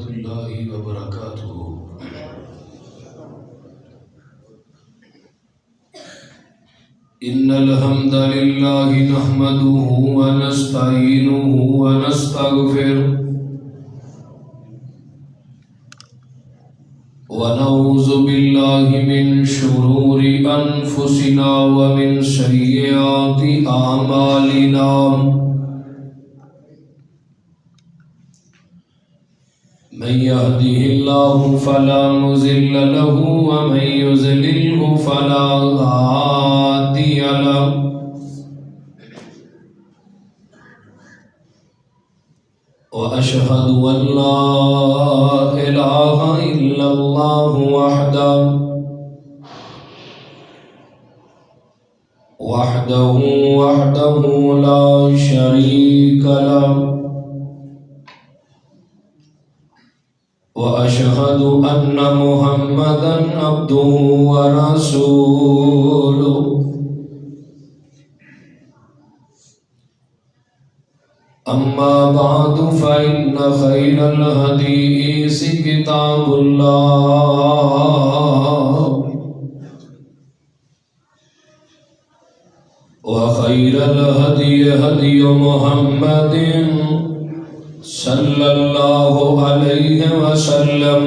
ورحمة الله وبركاته. إن الحمد لله نحمده ونستعينه ونستغفره ونعوذ بالله من شرور أنفسنا ومن سيئات أعمالنا. من يهده الله فلا مضل له ومن يضلل فلا هادي له. وأشهد أن لا إله إلا الله وحده لا شريك له. وأشهد أن محمدًا عبده ورسوله. أما بعد فإن خير الحديث كتاب الله وخير الهدي هدي محمد صلى الله عليه وسلم.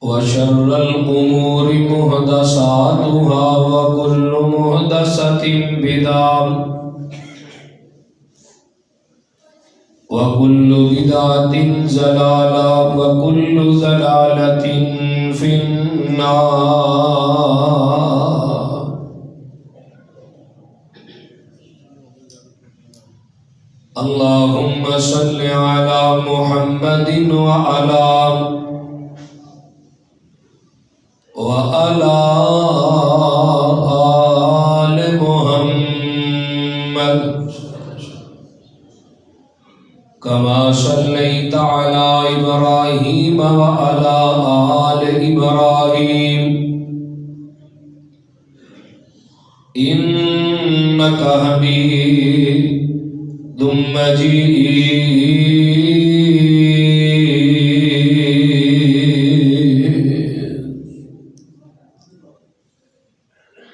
وشر الأمور محدثاتها وكل محدثة بدعة وكل بدعة ضلالة وكل ضلالة في النار. اللهم صل على محمد وعلى آل محمد كما صليت على إبراهيم وعلى آل إبراهيم إنك حميد مجيد.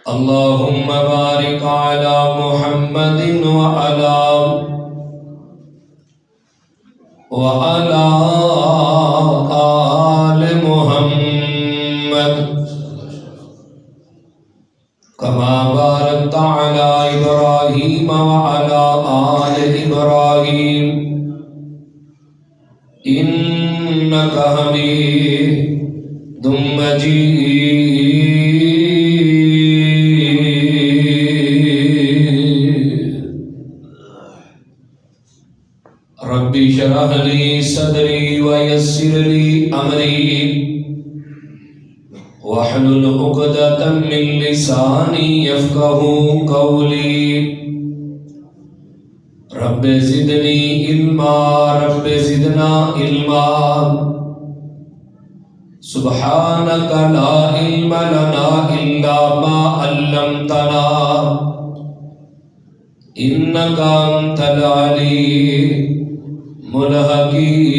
اللهم بارك على محمد وعلى آل محمد كما باركت على إبراهيم وعلى آل إبراهيم إنك حميد مجيد. ربي اشرح لي صدري ويسر لي أمري واحلل عقدة من لساني يفقهوا قولي. رب زدني علما رب زدنا علما. سبحانك لا علم لنا إلا ما علمتنا إنك أنت العليم الحكيم.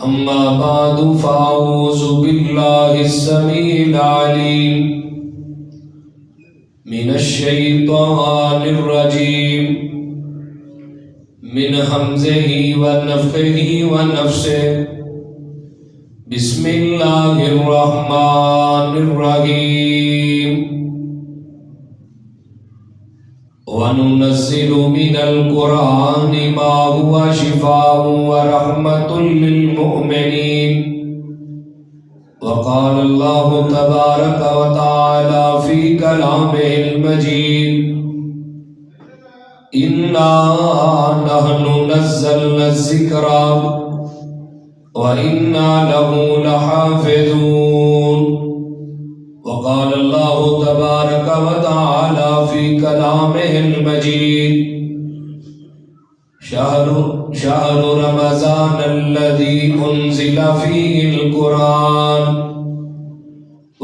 أما بعد فأعوذ بالله السميع العليم من الشيطان الرجيم من همزه ونفخه ونفسه. بسم الله الرحمن الرحيم. وننزل من القرآن ما هو شفاء ورحمة للمؤمنين. وقال الله تبارك وتعالى في كلامه المجيد إنا نحن نزلنا الذكر وإنا له لحافظون. وقال الله تبارك وتعالى في كلامه المجيد شهر رمضان الذي أنزل فيه القرآن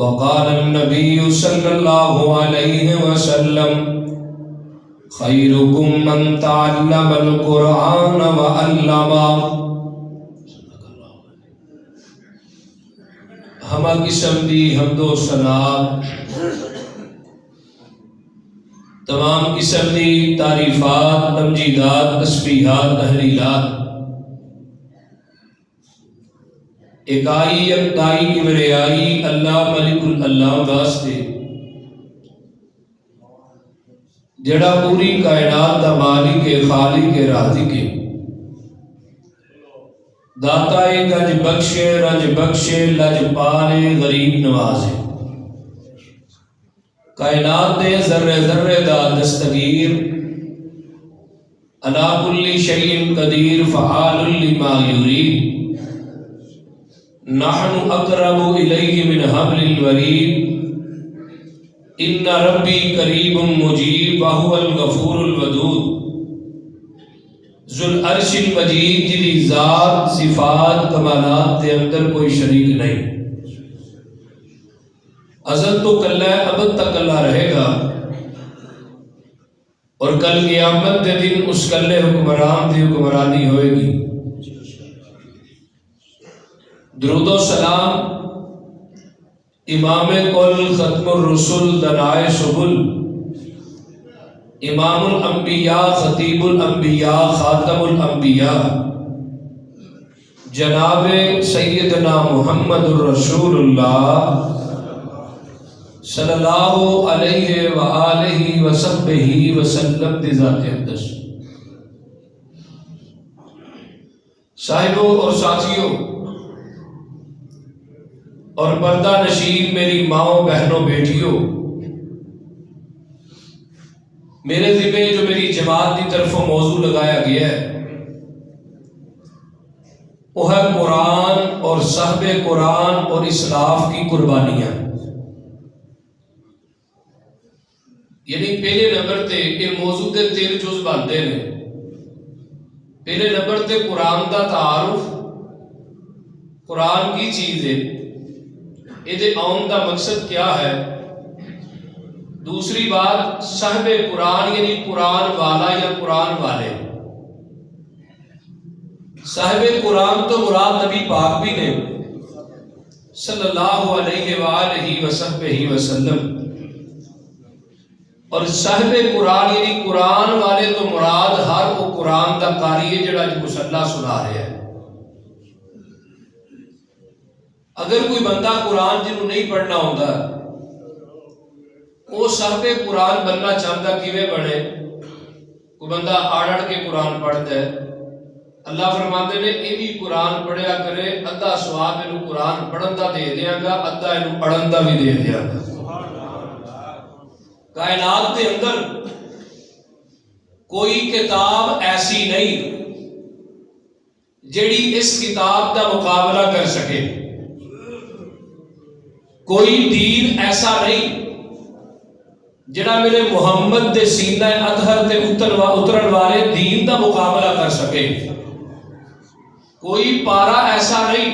وقال النبي صلى الله عليه وسلم خيركم من تعلم القرآن وعلمه. ہمہ قسم دی حمد و ثنا، تمام قسم دی تعریفات، تمجیدات، تسبیحات، تحلیلات اکائی یکتائی کبریائی اللہ ملک اللہ واسطے جڑا پوری کائنات دا مالک خالق رازق داتا گنج بخشے رنج بخشے لج پالے غریب نوازے، کائنات دے ذرے ذرے دا دستگیر، علی کل شیء قدیر فعال لما یرید، نحن اقرب الیہ من حبل الورید، ان ربی قریب مجیب وہو الغفور الودود، ذو العرش المجید جی ذات صفات کمالات دے اندر کوئی شریک نہیں، ازل تو کلہ ہے ابد تک اللہ رہے گا، اور کل قیامت دے دن اس کلے حکمران دی حکمرانی ہوئے گی۔ درود و سلام امام کل ختم الرسل دنائے سبل، امام الانبیاء خطیب الانبیاء خاتم الانبیاء جناب سیدنا محمد الرسول اللہ صلی اللہ علیہ وآلہ وصحبہ وسلم دی ذات اقدس۔ صاحبوں اور ساتھیوں اور پردہ نشین میری ماؤں بہنوں بیٹیوں، میرے ذمہ جو میری جماعت کی طرفوں موضوع لگایا گیا ہے وہ ہے قرآن اور صاحب قرآن اور اسلاف کی قربانیاں۔ یعنی پہلے نمبر تے یہ موضوع دے 3 جز بنتے ہیں۔ پہلے نمبر تے قرآن دا تعارف، قرآن کی چیز ہے، یہ آن دا مقصد کیا ہے۔ دوسری بات صاحب قرآن یعنی قرآن والا یا قرآن والے۔ صاحب قرآن تو مراد نبی پاک بھی نے صلی اللہ علیہ وآلہ وصحبہ وسلم، اور صاحب قرآن یعنی قرآن والے تو مراد ہر وہ قرآن دا قاری ہے جڑا مصلا سنا رہا ہے۔ اگر کوئی بندہ قرآن جنہوں نہیں پڑھنا ہوتا وہ صاحب قرآن بننا چاہتا کیویں بنے؟ کوئی بندہ آڑ کے قرآن پڑھتا ہے، اللہ فرماتے نے یہ بھی قرآن پڑھیا کرے، ادھا ثواب انہوں قرآن پڑھن دا دے دیا گا، ادھا انہوں پڑھن دا بھی دے دیا گا۔ کائنات کے اندر کوئی کتاب ایسی نہیں جیڑی اس کتاب دا مقابلہ کر سکے، کوئی دین ایسا نہیں جڑا میرے محمد دے سینہ اطہر تے اترن والے دین دا مقابلہ کر سکے، کوئی پارا ایسا نہیں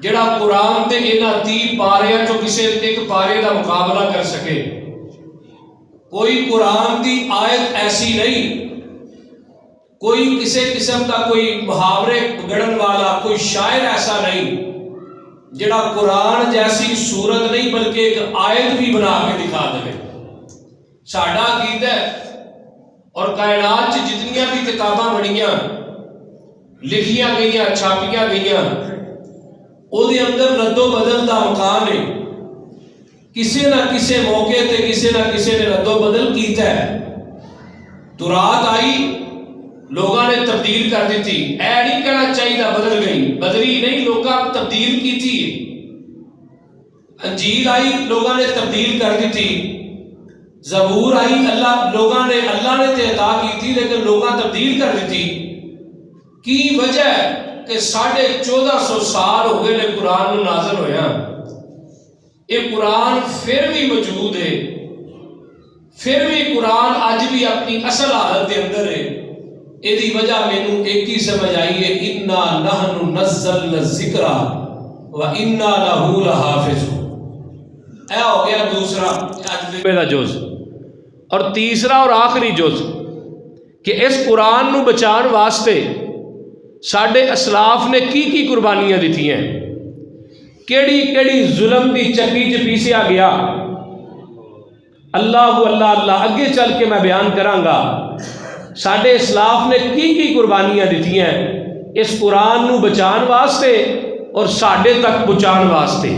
جڑا قرآن تے انہاں 30 پاریاں جو کسے ایک پارے دا مقابلہ کر سکے، کوئی قرآن دی آیت ایسی نہیں، کوئی کسی قسم کا کوئی محاورے گڑن والا کوئی شاعر ایسا نہیں جڑا قرآن جیسی صورت نہیں بلکہ ایک آیت بھی بنا کے دکھا دے۔ ساڈا عقیدہ ہے اور کائنات جتنیاں بھی کتاباں بنیاں لکھیاں گئیاں چھاپیاں گئیاں وہ دے اندر رد و بدل دا مقام ہے، کسی نہ کسی موقع تے کسی نہ کسی نے رد و بدل کیتا ہے۔ تو رات آئی لوگاں نے تبدیل کر دی تھی، اے نہیں کہنا چاہیے بدل گئی، بدلی نہیں، لوگاں تبدیل کی تھی۔ انجیل آئی لوگاں نے تبدیل کر دی تھی، زبور آئی اللہ نے تے عطا کی تھی لیکن لوگاں تبدیل کر دی تھی۔ کی وجہ ہے کہ 1450 سال ہو گئے نے قرآن نازل ہویا، یہ قرآن پھر بھی موجود ہے، پھر بھی قرآن اج بھی اپنی اصل حالت کے اندر ہے۔ یہ وجہ مینوں ایک ہی سمجھ آئی ہے، انا نحن نزلنا الذکر و انا لہ لحافظون۔ اے ہو گیا دوسرا اج دا جز، اور تیسرا اور آخری جز کہ اس قرآن نو بچان واسطے ساڈے اسلاف نے کی قربانیاں دیتی ہیں، کیڑی کیڑی ظلم دی چکی چ پیسیا گیا، اللہ اللہ اللہ اگے چل کے میں بیان کراں گا ساڈے اسلاف نے کی قربانیاں دیتی ہیں اس قرآن نو بچان واسطے اور ساڈے تک پہنچان واسطے۔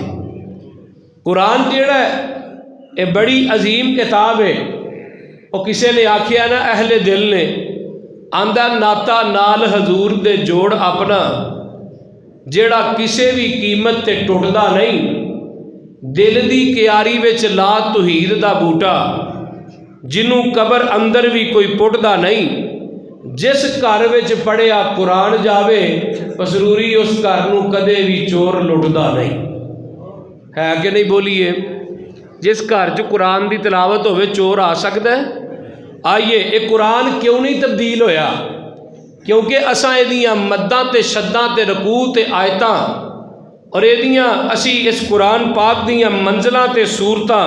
قرآن جیڑا ہے یہ بڑی عظیم کتاب ہے، اور کسے نے آکھیا نا اہل دل نے آندا ناتا نال حضور دے جوڑ اپنا جیڑا کسے بھی قیمت تے ٹوٹدا نہیں، دل دی کیاری وچ لا توحید دا بوٹا جنوں قبر اندر بھی کوئی پٹدا نہیں، جس گھر وچ پڑھیا قرآن جاوے مسروری اس گھر نوں کدے بھی چور لٹدا نہیں، ہے کہ نہیں بولیے؟ جس گھر چ قرآن دی تلاوت ہوئے چور آ سکتا ہے؟ آئیے یہ قرآن کیوں نہیں تبدیل ہویا؟ کیونکہ اساں ایدیاں مداں تے شداں تے رکوع تے آیتاں اور ایدیاں اسی اس قرآن پاک دیاں منزلاں تے صورتاں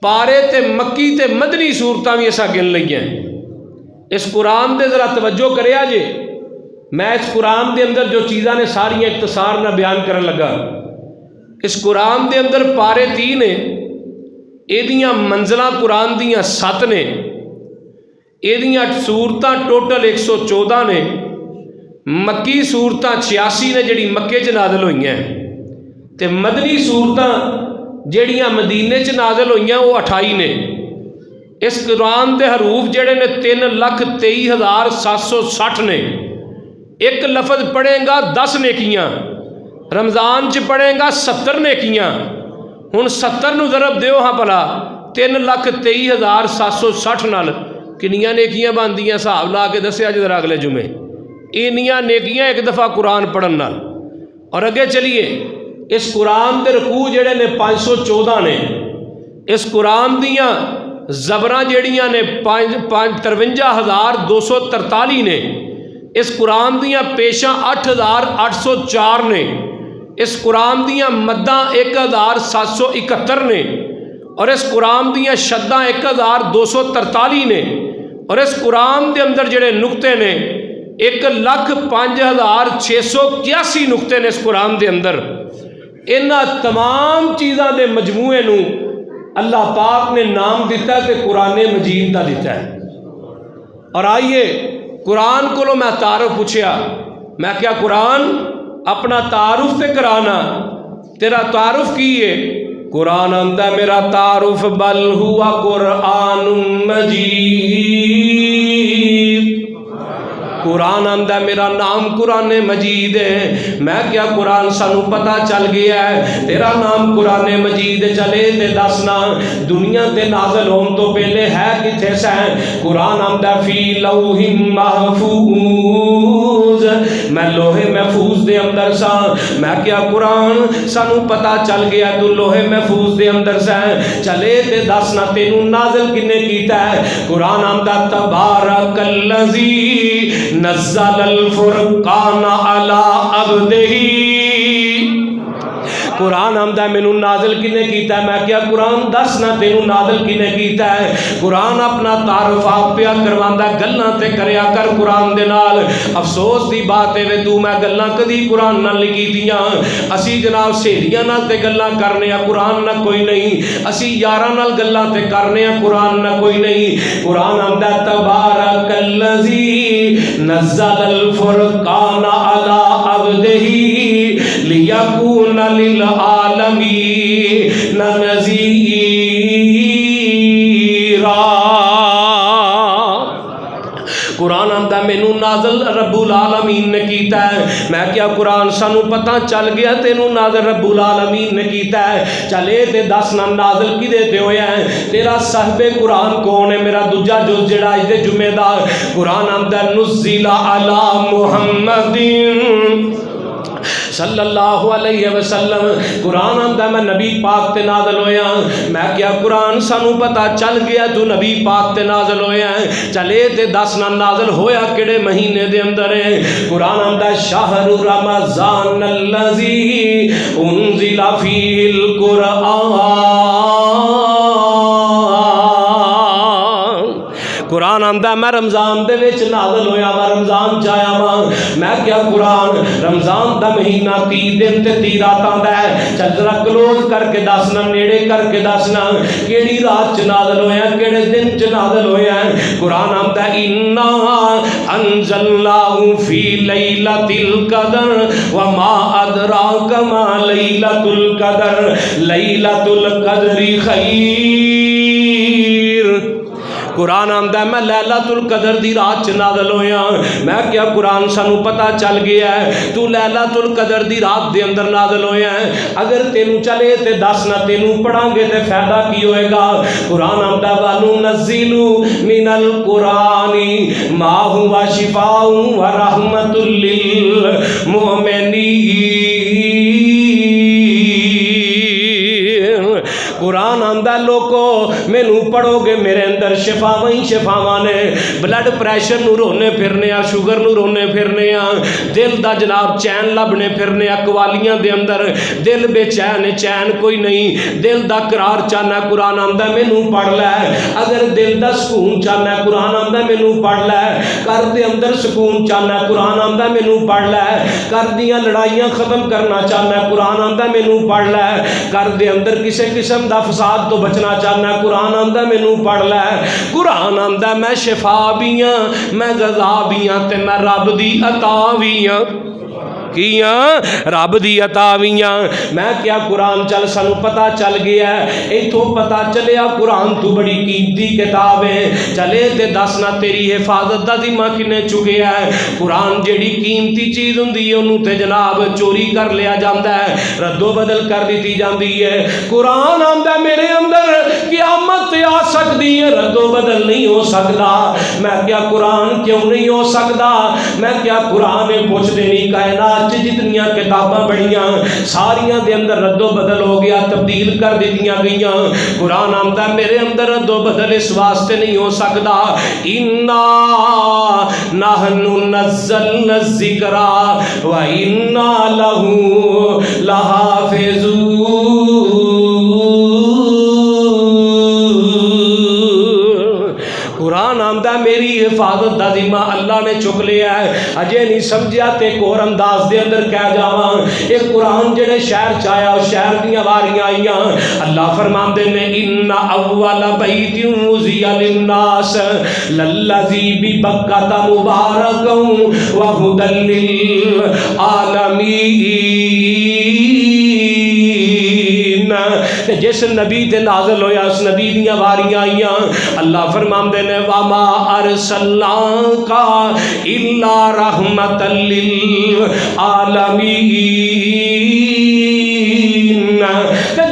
پارے تے مکی تے مدنی صورتاں بھی اساں گن لئیاں۔ اس قرآن دے ذرا توجہ کریا جے، میں اس قرآن دے اندر جو چیزاں نے ساریاں اختصار نہ بیان کرن لگا۔ اس قرآن دے اندر پارے 3 نے، ایدیاں منزلہ قرآن دیاں 7 نے، ایدیاں صورتاں ٹوٹل 114 نے، مکی صورتاں 86 نے جڑی مکے چ نازل ہوئی ہیں، تے مدنی صورتاں جڑیاں مدینے چ نازل ہوئی ہیں وہ 28 نے۔ اس قرآن دے حروف جڑے نے 3,23,760 نے۔ ایک لفظ پڑھیں گا 10 نیکیاں، رمضان چ پڑھیں گا 70 نیکیاں۔ ہن 70 نو ضرب دیو ہاں بھلا 3,23,760 نال کنیاں نیکیاں بندیاں؟ حساب لا کے دسیا جی ذرا اگلے جمعے۔ اینیاں نیکیاں ایک دفعہ قرآن پڑھن نال۔ اور اگے چلیے، اس قرآن دے رکوع جڑے نے 514 نے، اس قرآن دیاں زبراں جڑیاں نے 53,243 نے، اس قرآن دیاں پیشاں 8,804 نے، اس قرآن دیاں مداں 1,771 نے، اور اس قرآن دیاں شداں 1,243 نے، اور اس قرآن دے اندر جڑے نقطے نے 1,05,681 نقطے نے اس قرآن دے اندر۔ انہاں تمام چیزاں دے مجموعے نو اللہ پاک نے نام دیتا ہے کہ قرآن مجید دا دیتا ہے۔ اور آئیے قرآن کو میں تعارف پوچھیا، میں کیا قرآن اپنا تعارف تے کرانا، تیرا تعارف کی ہے؟ قرآن آندہ میرا تعارف بل ہوا قرآن مجید، قرآن آندہ میرا نام قرآن مجید ہے۔ میں کیا قرآن سانو پتہ چل گیا ہے تیرا نام قرآن مجید، چلے تے دسنا دنیا تے نازل ہون تو پہلے ہے کتھے سیں؟ قرآن آندہ فی لوح محفوظ، میں لوح محفوظ دے اندر سا۔ میں کیا قرآن سانو پتہ چل گیا تو لوح محفوظ دے اندر سیں، چلے تے دسنا تینوں نازل کنے کیتا ہے؟ قرآن آندہ تبارک الذی نزل الفرقان علی عبدہ، قرآن آمدہ مینوں نازل کنے کیتا ہے؟ میں کیا قرآن دسنا تینوں نازل کنے کیتا ہے؟ قرآن اپنا تعارف آپ پیا کرواندا، گلاں تے کریا کر قرآن دے نال۔ افسوس دی بات ہے وے تو میں گلاں کدی قرآن نال نہیں کیتیاں۔ اسی جناب سہیلیاں نال تے گلاں کرنے آ، قرآن نہ کوئی نہیں۔ اسی یاراں نال گلاں تے کرنے آ، قرآن نہ کوئی نہیں۔ قرآن آمدہ تبارک الذی نزل الفرقان علی عبدہ لیکون للعالمین نذیرا۔ قرآن آمدہ مینوں نازل رب العالمین نے کیتا ہے۔ میں کیا قرآن سانو پتہ چل گیا تینوں نازل رب العالمین نے کیتا ہے؟ چلے تے دس نا نازل کدے تے ہویا ہے؟ تیرا صاحب قرآن کون ہے؟ میرا دوجا جز جڑا اج دے جمعے دا قرآن آمدہ نزل علی محمد صلی اللہ علیہ وسلم قرآن آندا میں نبی پاک تے نازل ہویا میں کیا قرآن سانو پتا چل گیا تو نبی پاک تے نازل ہویا چلے تے دس نہ نازل ہویا کڑے مہینے دے اندر ہے قرآن آندا شہر رمضان الذی انزل فیہ القرآن قرآن آندا میں رمضان دے وچ نازل ہویا وا رمضان چایا وا میں کیا قرآن رمضان دا مہینہ 30 دن تے 30 راتاں دا ہے چل ذرا کلوز کر کے دسنا نیڑے کر کے دسنا کیڑی رات چ نازل ہویا کیڑے دن چ نازل ہویا قرآن آندا انا انزلناہ فی لیلۃ القدر وما ادراک ما لیلۃ القدر لیلۃ القدر خیر قرآن آندا ہے میں لیلۃ القدر دی رات چ نازل ہویا میں کیا قرآن سانو پتا چل گیا ہے تو لیلۃ القدر دی رات دے اندر نازل ہویا ہے اگر تینوں چلے تے دس نہ تینوں پڑھاں گے تے فائدہ کی ہوئے گا قرآن آندا وَنُنَزِّلُ مِنَ الْقُرْآنِ مَا هُوَ شِفَاءٌ وَرَحْمَةٌ لِّلْمُؤْمِنِينَ قرآن آندا لوکو مینوں پڑھو گے میرے اندر شفاواں ہی شفاواں نے بلڈ پریشر نو رونے پھرنے آ شوگر نو رونے پھرنے آ دل دا جناب چین لبنے پھرنے آ قوالیاں دے اندر دل بے چین چین کوئی نہیں دل دا قرار چاہنا قرآن آندا مینوں پڑھ لے اگر دل دا سکون چاہنا قرآن آندا مینوں پڑھ لے گھر دے اندر سکون چاہنا قرآن آندا مینوں پڑھ لے گھر دیاں لڑائیاں ختم کرنا چاہنا قرآن آندا مینوں پڑھ لے گھر دے اندر کسے قسم دا فساد تو بچنا چاہنا قرآن آندا مینوں پڑھ لے قرآن آندا میں شفا بھی ہاں میں غذا بھی ہاں تے میں رب دی عطا بھی ہاں کیاں رب دی عطاویاں میں کیا قرآن چل سانو پتا چل گیا ہے ایتھوں پتا چلیا قرآن تو بڑی قیمتی کتاب ہے چلے تے دس نہ تیری حفاظت دا ذمہ کنے چکیا ہے قرآن جیڑی قیمتی چیز ہوندی ہے اونوں تے جناب چوری کر لیا جاندا ہے رد و بدل کر دیتی جاندی ہے قرآن آندا میرے اندر قیامت آ سکتی ہے رد و بدل نہیں ہو سکتا میں کیا قرآن کیوں نہیں ہو سکتا میں کیا قرآن پوچھ دینی کائنات جتنیاں کتاباں بڑھیاں ساریاں دے اندر رد و بدل ہو گیا تبدیل کر دیتیاں گئیاں قرآن آندا میرے اندر رد و بدل اس واسطے نہیں ہو سکتا انا نحن نزلنا الذکر و انا لہ لحافظون قرآن آمدہ میری حفاظت دا ذمہ اللہ نے چک لیا ہے اجے نہیں سمجھیا تے کور انداز دے اندر کہہ جاواں ایک قرآن جڑے شہر چایا اور شہر دیاں واریاں آئیاں اللہ فرماندے نے ان اول بیت وضع للناس للذی ببکۃ مبارکا وہدی للعالمین جس نبی تے نازل ہویا اس نبی دیاں واریاں آئیاں اللہ فرماندے نے وما ارسلناک الا رحمۃ للعالمین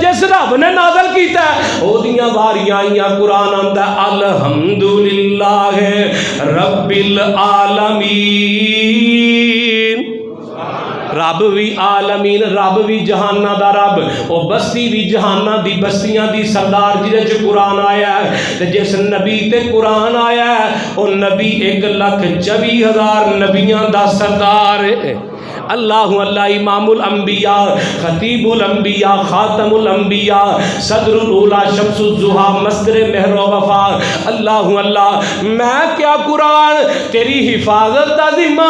جس رب نے نازل کیتا ہے او دیاں واریاں آئیاں قرآن آندا الحمدللہ رب العالمین رب بھی عالمین رب بھی جہانہ دا رب او بستی بھی جہانہ دی بستیاں دی سردار جدے چ قرآن آیا ہے تے جس نبی تے قرآن آیا ہے او نبی 1,24,000 نبیاں دا سردار ہے اللہ اللہ امام الانبیاء خطیب الانبیاء خاتم الانبیاء صدر الاولا شمس الضحا مصدر مہر و وفا اللہ اللہ میں کیا قرآن تیری حفاظت دا ذمہ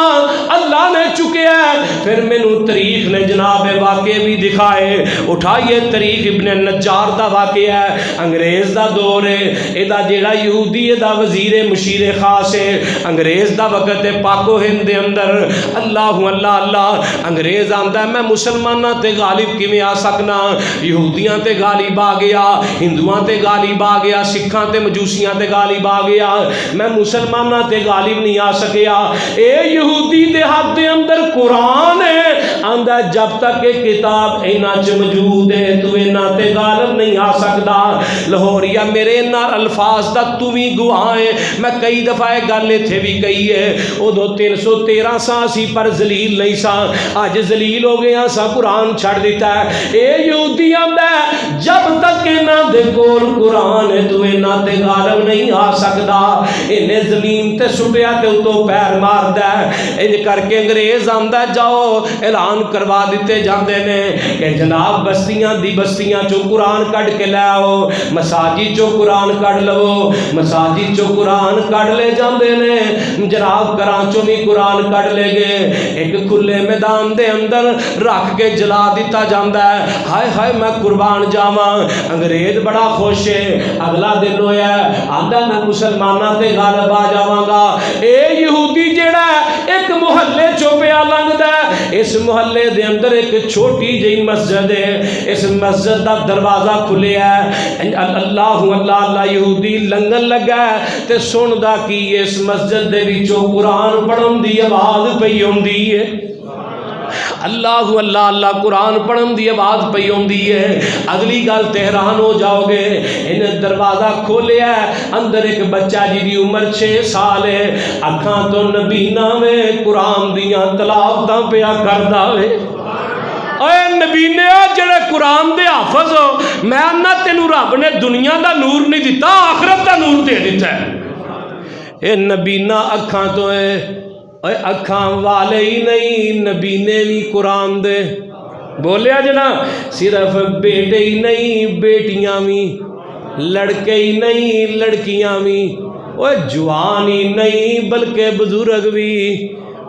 اللہ نے چکیا ہے پھر مینوں تاریخ نے جناب واقعے بھی دکھائے اٹھائیے تاریخ ابن نجار دا واقعہ ہے انگریز دا دور ہے ادا جیڑا یہودی دا وزیر مشیر خاص ہے انگریز دا وقت ہے پاک و ہند دے اندر اللہ اللہ اللہ انگریز آندا ہے میں مسلماناں تے غالب کیویں آ سکنا یہودیاں تے غالب آ گیا ہندوؤں تے غالب آ گیا سکھاں تے مجوسیاں تے غالب آ گیا میں مسلماناں تے غالب نہیں آ سکیا اے یہودی دے ہاتھ دے اندر قرآن ہے آندا جب تک کہ کتاب اینا چ موجود ہے تو اینا تے غالب نہیں آ سکدا لاہوریا میرے نال الفاظ دا تو بھی گواہ ہے میں کئی دفعہ گل ایتھے بھی کہی ہے اودوں 313 سا سی پر ذلیل نہیں سا اج ذلیل ہو گئے سا قرآن چھڑ دیتا ہے. اے یہودی آندا ہے جب تک انہاں دے کول قرآن ہے تو انہاں تے غالب نہیں آ سکدا. انہیں زمین تے سٹیا تے اتوں پیر ماردا ہے. انج کر کے انگریز آندا جاؤ اعلان کروا دیتے جاندے نے کہ جناب بستیاں دی بستیاں چو قرآن کڈ کے لے آؤ, مساجد چو قرآن کڈ لو, مساجد چو قرآن کڈ لے جاندے نے. جناب گھراں چوں بھی قرآن کڈ لے گئے, ایک کھلے میدان دے اندر رکھ کے جلا دیتا جاندا ہے. ہائے ہائے میں قربان جاواں. انگریز بڑا خوش ہے. اگلا دن ہویا آندا میں مسلماناں تے غالب آ جاواں گا. اے یہودی جیڑا ایک محلے چوں پیا لنگدا ہے, اس محلے دے اندر ایک چھوٹی جئی مسجد ہے, اس مسجد دا دروازہ کھلیا ہے. اللہ اللہ اللہ یہودی لنگن لگا ہے تے سندا کی اس مسجد دے وچوں قرآن پڑھن دی آواز پئی ہوندی ہے. اللہ اللہ اللہ قرآن پڑھن دی آواز پئی ہوندی ہے. اگلی گل تے حیران ہو جاؤ گے, انہیں دروازہ کھولیا ہے, اندر ایک بچہ جی دی عمر 6 سال ہے, اکھاں تو نبینا میں قرآن دیاں تلاوتاں پیا کردا وے. اے نبینے جڑے قرآن دے حافظ ہو, میں آنا تینوں رب نے دنیا دا نور نہیں دیتا, آخرت دا نور دے دیتا ہے. اے نبینا اکھاں تو ہے, اے اکھاں والے ہی نہیں نبینے بھی قرآن دے. بولیا جنا صرف بیٹے ہی نہیں بیٹیاں بھی, لڑکے ہی نہیں لڑکیاں بھی, اے جوان ہی نہیں بلکہ بزرگ بھی,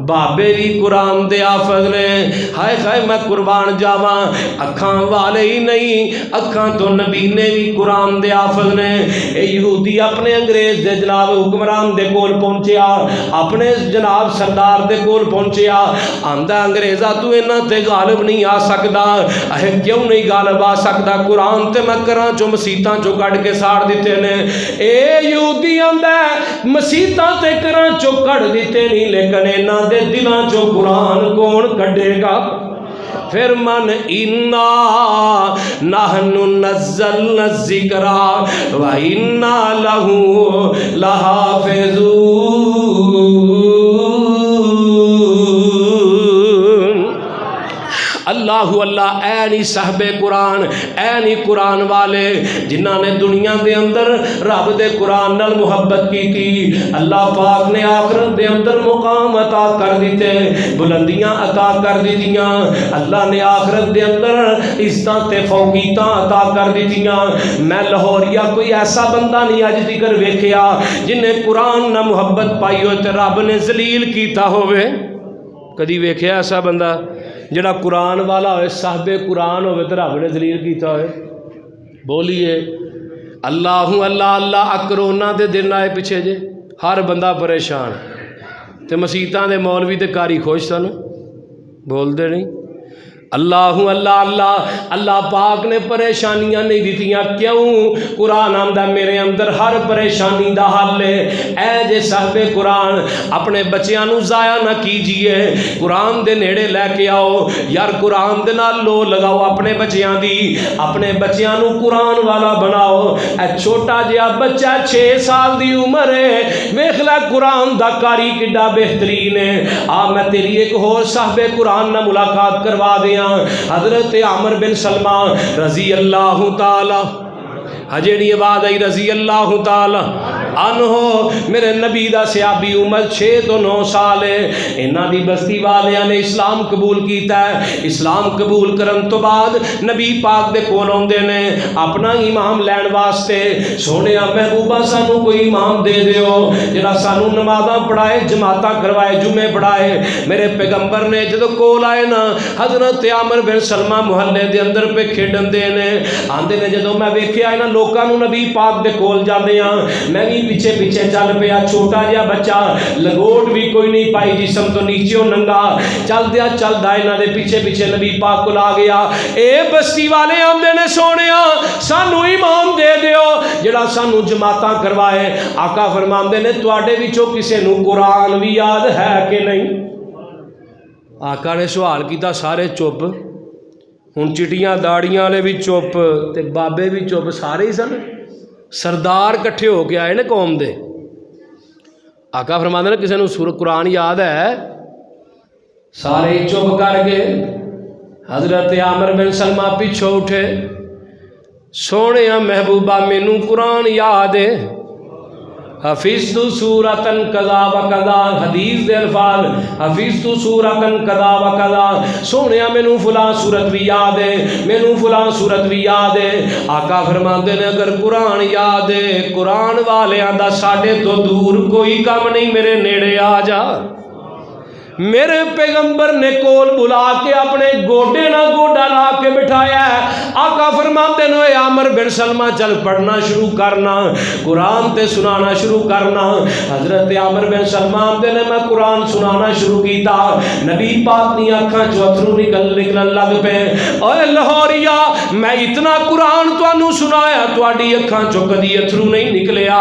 بابے بھی قرآن دے حافظ نے. ہائے ہائے میں قربان جاواں, اکھاں والے ہی نہیں اکھاں تو نبینے بھی قرآن دے حافظ نے. اے یہودی اپنے انگریز دے جناب حکمران دے کول پہنچیا, اپنے جناب سردار دے کول پہنچیا, آندا انگریزا تو انہاں تے غالب نہیں آ سکدا. اے کیوں نہیں غالب آ سکدا؟ قرآن تے میں کراں چوں مسیتاں چوں کڈ کے ساڑ دیتے نے. اے یہودی آندا مسیتاں تے کراں چوں کڈ دیتے نہیں, لیکن انہاں دے دلاں چوں قرآن کون کڈے گا؟ پھر من انا نحن نزلنا الذکر و انا لہ لحافظون. اللہ اللہ اے نہیں صاحب قرآن, اے نہیں قرآن والے جنہاں نے دنیا دے اندر رب دے قرآن نال محبت کی تھی. اللہ پاک نے آخرت دے اندر مقام عطا کر دیتے, بلندیاں عطا کر دیتیاں. اللہ نے آخرت دے اندر عزتاں تے فوقیتاں عطا کر دیتیاں. میں لاہوریا کوئی ایسا بندہ نہیں اج تک ویکھیا جنہیں قرآن نہ محبت پائی ہوئے تے رب نے ذلیل کیتا ہوئے. کدی ویکھیا ایسا بندہ جڑا قرآن والا ہوئے, صاحب قرآن ہوئے تو رب نے ذلیل کیتا ہوئے؟ بولیے اللہ اللہ اللہ. کرونا دے دن آئے پیچھے جے, ہر بندہ پریشان تے مسیتاں دے مولوی تے کاری خوش سن, بول دے نہیں. اللہ اللہ اللہ اللہ پاک نے پریشانیاں نہیں دیتیاں. کیوں؟ قرآن آندا میرے اندر ہر پریشانی دا حل ہے. اے جے صاحب قرآن اپنے بچیاں نو ضائع نہ کیجئے, قرآن دے نیڑے لے کے آؤ یار, قرآن دے نال لو لگاؤ اپنے بچیاں دی, اپنے بچیاں نو قرآن والا بناؤ. اے چھوٹا جہا بچہ 6 سال دی عمر ہے, ویکھ لے قرآن دا کاری کڈا بہترین ہے. آ میں تیری ایک ہور صاحب قرآن نہ ملاقات کروا دیا, حضرت عمر بن سلمان رضی اللہ تعالی, جیڑی آواز آئی رضی اللہ تعالی عنہ, میرے نبی دا صحابی, عمر 6 تو 9 سال ہے. انہاں دی بستی والیاں نے اسلام قبول کیتا ہے. اسلام قبول کرن تو بعد نبی پاک دے کول اوندے نے اپنا امام لین واسطے. سونیا محبوبہ سانو کوئی امام دے دیو جڑا سانو نمازاں پڑھائے, جماعتاں کروائے, جمعے پڑھائے. میرے پیغمبر نے جدو کول آئے نا, حضرت عمر بن سلمہ محلے دے اندر پہ کھیڈن دے نے, آندے نے جدو میں ویکھیا نا لوکاں نو نبی پاک دے کول جاندے ہاں, میں بھی پیچھے پیچھے چل پیا. چھوٹا جہا بچہ, لگوٹ بھی کوئی نہیں پائی, جسم تو نیچے ننگا, چلدیا چلدا انہاں دے پیچھے پیچھے نبی پاک کول آ گیا. اے بستی والے آندے نے سونیا سانو امام دے دیو جڑا سانو جماعتاں کروائے. آقا فرماندے نے تواڈے وچوں کسے نو قرآن بھی یاد ہے کہ نہیں؟ آقا نے سوال کیتا, سارے چپ. ہن چٹیاں داڑیاں والے بھی چپ تے بابے بھی چپ, سارے ہی سن. سردار کٹھے ہو کے آئے نے قوم دے. آقا فرماندے نے کسے نو سورہ قرآن یاد ہے؟ سارے چپ کر گئے. حضرت عامر بن سلمہ پیچھوں اٹھے. سونے محبوبہ مینوں قرآن یاد ہے. حفظت سورتن کذا و کذا، حدیث دے الفاظ حفظت سورتن کذا و کذا. سونے مینوں فلاں سورت بھی یاد ہے، مینوں فلاں سورت بھی یاد ہے. آقا فرماندے نے اگر قرآن یاد ہے، قرآن والیاں دا ساڈے تو دور کوئی کام نہیں، میرے نیڑے آ جا. میرے پیغمبر نے کول بلا کے اپنے گوڈے نہ گوڈا لا کے بٹھایا ہے. آقا فرماتے ہیں اے عامر بن سلمہ چل پڑھنا شروع کرنا، قرآن تے سنانا شروع کرنا. حضرت عامر بن سلمہ آمدے نے میں قرآن سنانا شروع کیتا. نبی پاک دی آنکھاں چوں اتھرو نکلن لگ پے. اے لاہوریا میں اتنا قرآن تانوں سنایا تواڈی اکھاں چوں کدی اتھرو نہیں نکلیا.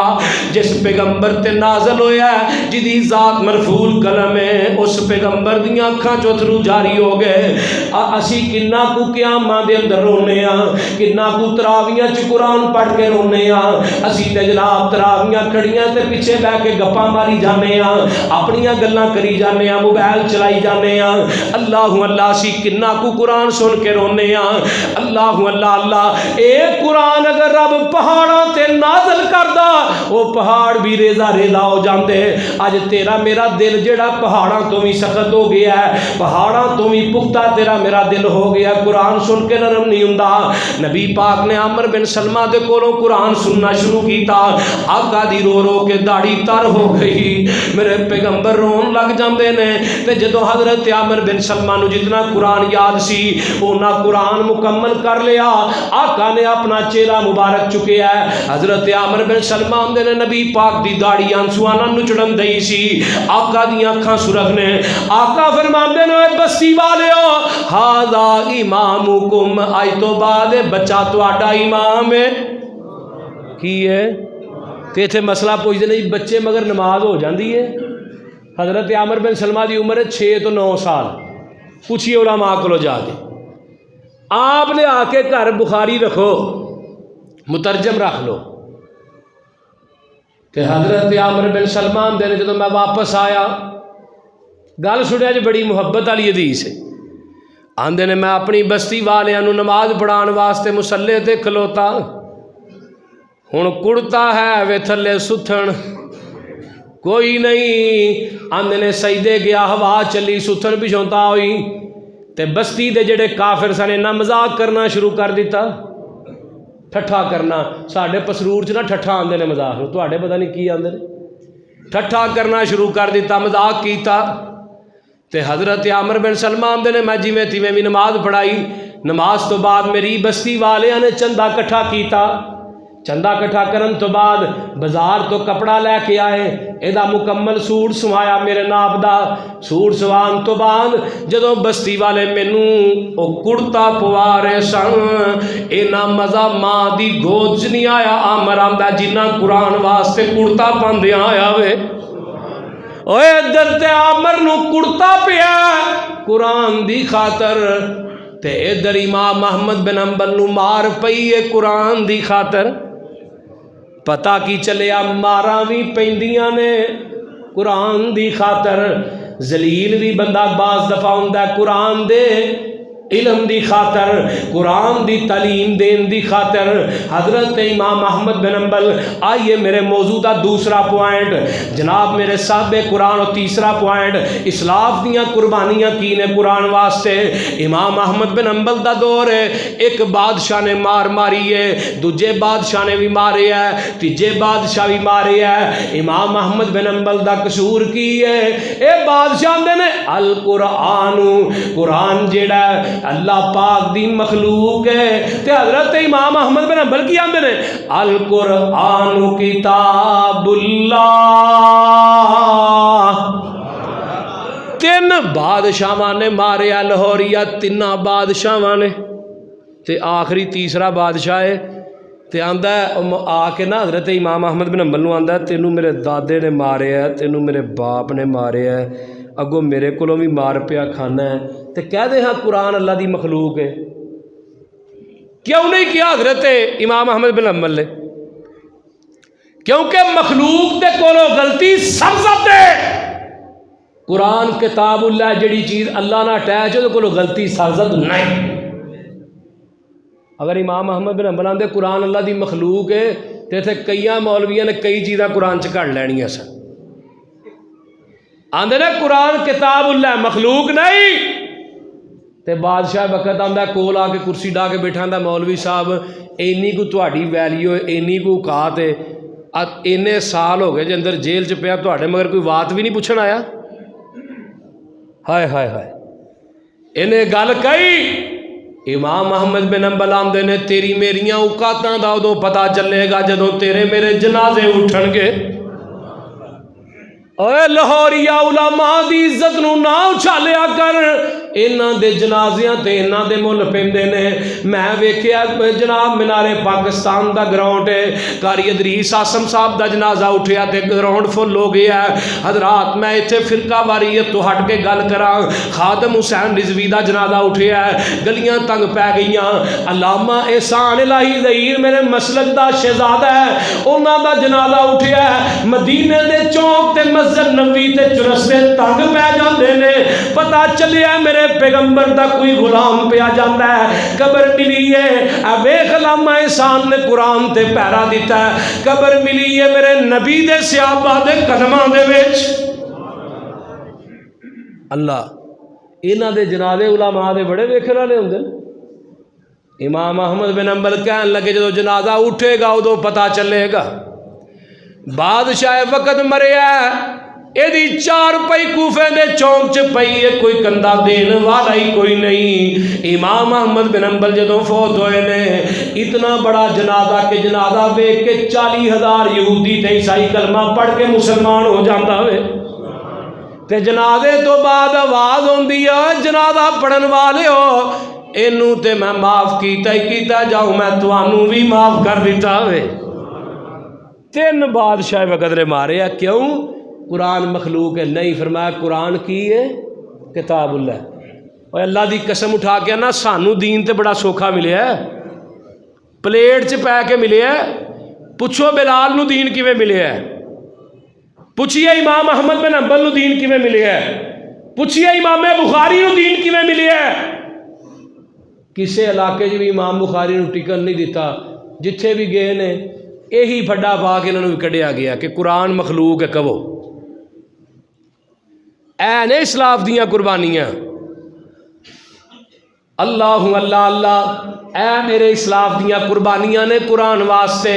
جس پیغمبر تے نازل ہویا ہے جدی ذات مرفوع قلم ہے، اس پیغمبر دیاں اکھاں چوں اتھرو جاری ہو گئے. اسی کنا کو قیاماں دے اندر رونے ہاں، کنا کو تراویاں چ قرآن پڑھ کے رونے ہاں. اسی تے جناب تراویاں کھڑیاں تے پیچھے بیٹھ کے گپاں ماری جانے ہاں، اپنیاں گلاں کری جانے ہاں، موبائل چلائی جانے ہاں. اللہ اللہ اسی کنا کو قرآن سن کے رونے ہاں. اللہ اللہ اللہ اے قرآن اگر رب پہاڑاں تے نازل کردا او پہاڑ بھی ریزہ ریزہ ہو جاندے. اج تیرا میرا دل جڑا پہاڑاں تو بھی سخت ہو گیا ہے، پہاڑاں تو بھی پختہ تیرا میرا دل ہو گیا. قرآن سن کے نرم نہیں ہوندا. نبی پاک نے عامر بن سلمہ دے کولوں قرآن سننا شروع کیتا. آقا دی رو رو کے داڑھی تر ہو گئی. میرے پیغمبر رون لگ جاندے نے. تے جدوں حضرت عامر بن سلمہ نو جتنا قرآن یاد سی اونا قرآن مکمل کر لیا. آقا نے اپنا چہرہ مبارک چکیا ہے. حضرت عامر بن سلمہ آمدے نے نبی پاک دی داڑھی آنسواں نال نچڑن دئی سی. آقا دی اکھاں سرخ نے. آقا فرماندے نے بستی والیو ہاذا امامکم، اج تو بعد بچہ تہاڈا امام ہے. کی ہے تے ایتھے مسئلہ پوچھدے نہیں بچے مگر نماز ہو جاندی ہے. حضرت عامر بن سلمہ دی عمر ہے 6 تو 9 سال. پوچھیے علماء کولو جا کے. آپ لے آ کے گھر بخاری رکھو، مترجم رکھ لو. کہ حضرت عامر بن سلمہ آمدے نے جدوں میں واپس آیا گل سنیا جی بڑی محبت والی حدیث ہے. آندے نے میں اپنی بستی والیاں نو نماز پڑھان واسطے مسلے تے کھلوتا. ہن کڑتا ہے وے تھلے ستھن کوئی نہیں. آندے نے سجدے گیا ہوا چلی ستھن پچھونتا ہوئی تے بستی دے جڑے کافر سنے نہ مذاق کرنا شروع کر دیتا، ٹھٹھا کرنا. ساڈے پسرور چ نہ ٹھٹھا آندے نے مذاق نو، تواڈے پتہ نہیں کی آندے نے. ٹھٹھا کرنا شروع کر دیتا، مذاق کیتا. تے حضرت عامر بن سلمہ آمدے نے میں جویں تیویں بھی نماز پڑھائی. نماز تو بعد میری بستی والیاں نے چندہ کٹھا کیتا. چندہ کٹھا کرن تو بعد بازار تو کپڑا لے کے آئے. ایدا مکمل سوٹ سوایا میرے ناپ دا. سوٹ سوان تو بعد جدوں بستی والے مینوں او کڑتا پوا رہے سن اینا مزہ ماں دی گود چ نہیں آیا. عامر آمدہ جنہ قرآن واسطے کڑتا پاندے آیا وے. اوے ادھر تے عامر نو کڑتا پیا قرآن دی خاطر، تے ادھر امام احمد بن حنبل نو مار پئی ہے قرآن دی خاطر. پتہ کی چلیا ماراں بھی پیندیاں نے قرآن دی خاطر. ذلیل بھی بندہ بعض دفعہ ہوندا ہے قرآن دے علم دی خاطر، قرآن دی تعلیم دین دی خاطر. حضرت امام احمد بن حنبل. آئیے میرے موضوع دا دوسرا پوائنٹ جناب میرے صاحب قرآن. اور تیسرا پوائنٹ اسلاف دیاں قربانیاں کی نے قرآن واسطے. امام احمد بن حنبل دا دور ہے. ایک بادشاہ نے مار ماری ہے، دوجے بادشاہ نے بھی مارے ہے، تیجے بادشاہ بھی مارے ہے. امام احمد بن حنبل دا قصور کی ہے؟ اے بادشاہ دے نے القرآن، قرآن جیڑا اللہ پاک دی مخلوق ہے. تے حضرت امام احمد بن حنبل کی آندے نے القرآن کتاب اللہ. 3 بادشاہاں نے ماریا لاہوریا، 3 بادشاہاں نے. تے آخری تیسرا بادشاہ ہے تے آندا ہے آ کے نا حضرت امام احمد بن حنبل نو آندا ہے تینوں میرے دادے نے ماریا ہے، تینوں میرے باپ نے ماریا ہے، اگوں میرے کولوں بھی مار پیا کھانا ہے. تے کہہ دے ہاں قرآن اللہ دی مخلوق ہے. کیوں نہیں کیا حضرت امام احمد بن حنبل نے؟ کیونکہ مخلوق دے کولوں غلطی سرزد ہے، قرآن کتاب اللہ جڑی چیز اللہ نہ اٹیچ ہے وہ غلطی سازت نہیں. اگر امام احمد بن حنبل آندے قرآن اللہ دی مخلوق ہے تو اتنے کئی مولویاں نے کئی چیزاں قرآن چ کڑ لینیاں سن. آندے نے قرآن کتاب اللہ مخلوق نہیں. تے بادشاہ وقت آندا کول آ کے کرسی ڈا کے بیٹھا آندا مولوی صاحب اینی کو تہاڈی ویلیو ہے اینی کو اوقات ہے اینے سال ہو گئے جے اندر جیل چ پیا تہاڈے مگر کوئی بات بھی نہیں پوچھن آیا. ہائے ہائے ہائے انہیں گل کہی. امام احمد بن حنبل آندے نے تیری میریاں اوقاتاں دا ادوں پتہ چلے گا جدوں تیرے میرے جنازے اٹھن گے. اوے لاہوریا علماء دی عزت نو نہ اچھالیا کر. انہاں دے جنازیاں تے انہاں دے مل پیندے نے. میں ویکھیا جناب مینارے پاکستان دا گراؤنڈ ہے قاری ادریس آسم صاحب دا جنازہ اٹھیا تے گراؤنڈ فل ہو گیا. حضرات میں ایتھے فرقہ واریت تو ہٹ کے گل کراں. خادم حسین رضوی دا جنازہ اٹھیا گلیاں تنگ پی گئیاں. علامہ احسان الہی ظہیر میرے مسلک دا شہزادہ ہے انہاں دا جنازہ اٹھیا مدینے دے چوک تے مسجد نبوی تے چرستے تنگ پی جاندے نے. پتہ چلیا میرے پیغمبر دا کوئی غلام پیا جاندہ ہے. قبر ملی ہے ویکھ علامہ احسان نے قرآن تے پیرا دیتا ہے. قبر ملی ہے میرے نبی دے صحابہ دے قدماں دے وچ. اللہ انہاں دے جنازے علماء دے بڑے ویکھن والے ہوندے. امام احمد بن حنبل کہن لگے جدوں جنازہ اٹھے گا ادوں پتہ چلے گا. بادشاہ وقت مریا ایدی 4 پئی کوفے دے چونک چ پئی ہے کوئی کندہ دین والا ہی کوئی نہیں. امام احمد بن حنبل جدوں فوت ہوئے نے اتنا بڑا جنازہ کہ جنازہ ویکھ کے 40,000 یہودی تے عیسائی کلمہ پڑھ کے مسلمان ہو جاندا ہوئے. تے جنازے تو بعد آواز ہوندی ہے جنازہ پڑھن والے ہو اینوں تے میں معاف کیتا ہی کیتا جاؤ میں تانوں بھی معاف کر دیتا ہوئے. 3 بادشاہ وقت نے مارے. کیوں؟ قرآن مخلوق ہے نہیں. فرمایا قرآن کی ہے کتاب اللہ. اور اللہ دی قسم اٹھا کے نا سانو دین تے بڑا سوکھا ملیا ہے. پلیٹ چ پی کے ملیا ہے. پوچھو بلال نو دین کیویں ملیا ہے. پوچھئے امام احمد بن حنبل نو دین کیویں ملیا ہے. پوچھئے امام بخاری نو دین کیویں ملیا ہے. کسے علاقے بھی امام بخاری نو ٹکن نہیں دیتا. جتھے بھی گئے نے یہی پھڈا پا کے انہوں نے کڈیا گیا کہ قرآن مخلوق ہے. کہو اے نے اسلاف دیاں قربانیاں. اللہ اللہ اللہ اے میرے اسلاف دیاں قربانیاں نے قرآن واسطے.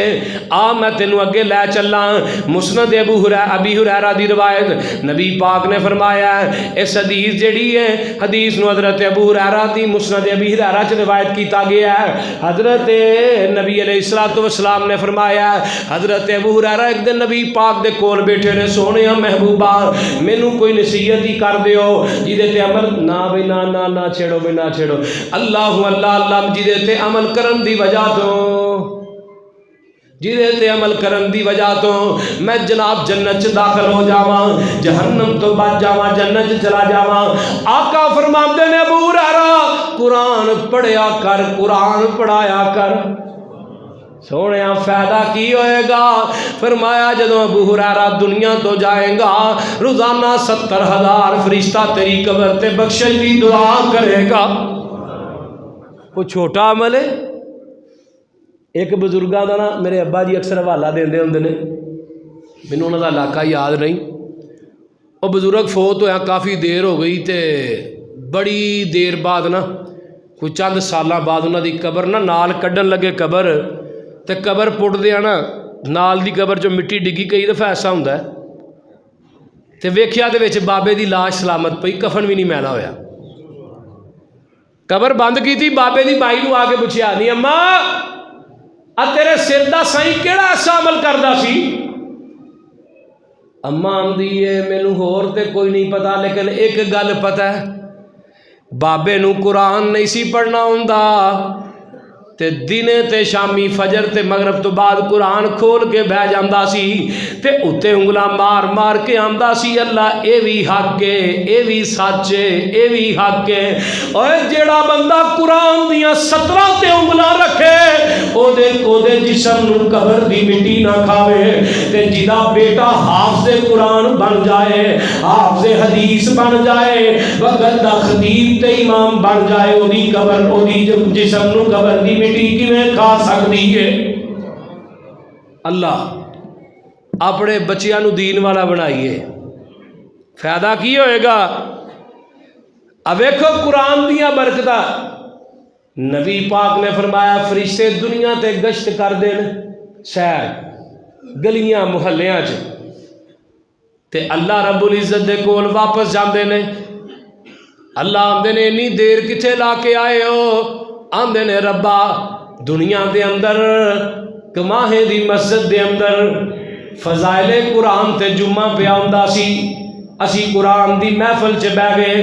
آ میں تینوں اگے لے چلا. مسند ابی ہریرہ دی روایت نبی پاک نے فرمایا ہے اس حدیث جڑی ہے حدیث نو حضرت ابو ہریرہ دی مسند ابی ہریرہ چ روایت کیتا گیا ہے. حضرت نبی علیہ الصلوۃ والسلام نے فرمایا حضرت ابو ہریرہ ایک دن نبی پاک دے کول بیٹھے نے. سونیا محبوبہ مینوں کوئی نصیحت ہی کر دیو جیدے تے عمل نہ بھئی نہ چھیڑو بھئی نہ چھیڑو. اللہ اللہ اللہ جیدے تے عمل کرن دی وجہ تو جیدے تے عمل کرن دی وجہ تو میں جناب جنت چ داخل ہو جاواں جہنم تو بچ جاواں جنت چ چلا جاواں. آقا فرماندے نے ابو ہریرہ قرآن پڑھیا کر قرآن پڑھایا کر. سونیا فائدہ کی ہوئے گا؟ فرمایا جدوں ابو ہریرہ دنیا تو جائے گا روزانہ 70,000 فرشتہ تیری قبر تے بخشش دی دعا کرے گا. کوئی چھوٹا عمل ہے. ایک بزرگاں دا نا میرے ابا جی اکثر حوالہ دیندے ہوندے نے مینوں انہاں دا علاقہ یاد نہیں. وہ بزرگ فوت ہویا کافی دیر ہو گئی تے بڑی دیر بعد نا کوئی چند سالاں بعد انہاں دی قبر نا نال کڈن لگے قبر تے قبر پٹ دیا نا نال دی قبر جو مٹی ڈگی کئی دفعہ ایسا ہوندا ہے تے ویکھیا دے وچ بابے دی لاش سلامت پئی کفن بھی نہیں میلا ہویا. قبر بند کی تھی بابے دی بائی نو آ کے پوچھیا نہیں اماں تیرے سر دا سائیں کیڑا ایسا عمل کردا سی؟ اماں آندی ہے مینوں ہور تے کوئی نہیں پتا لیکن ایک گل پتہ ہے بابے نو قرآن نہیں سی پڑھنا ہوندا تے دینے تے شامی فجر تے مغرب تو بعد قرآن کھول کے بہ جاندا سی تے اتے انگلاں مار مار کے آندا سی اللہ اے وی حق ہے اے وی سچ ہے اے وی حق ہے۔ اوے جیڑا بندہ قرآن دیاں 17 تے انگلاں رکھے او دے جسم نو قبر دی مٹی نہ کھاوے تے جدا بیٹا حافظ قرآن بن جائے حافظ حدیث بن جائے وقت دا خطیب تے امام بن جائے او دی قبر او دی جسم نو قبر دی مٹی کیویں کھا سکتی ہے؟ اللہ اپنے بچیاں نو دین والا بنائیے، فائدہ کی ہوئے گا؟ اب ویکھو قرآن دیا برکتہ، نبی پاک نے فرمایا فرشتے دنیا تے گشت کر دین سیر گلیاں محلیاں تے اللہ رب العزت دے کول واپس جاندے نے۔ اللہ آندے نے انی دیر کتھے لا کے آئے ہو؟ آندے نے ربا دنیا دے اندر کماہے دی مسجد دے اندر فضائل قرآن تے جمعہ پہ آندا سی، اسی قرآن دی محفل چ بہ گئے،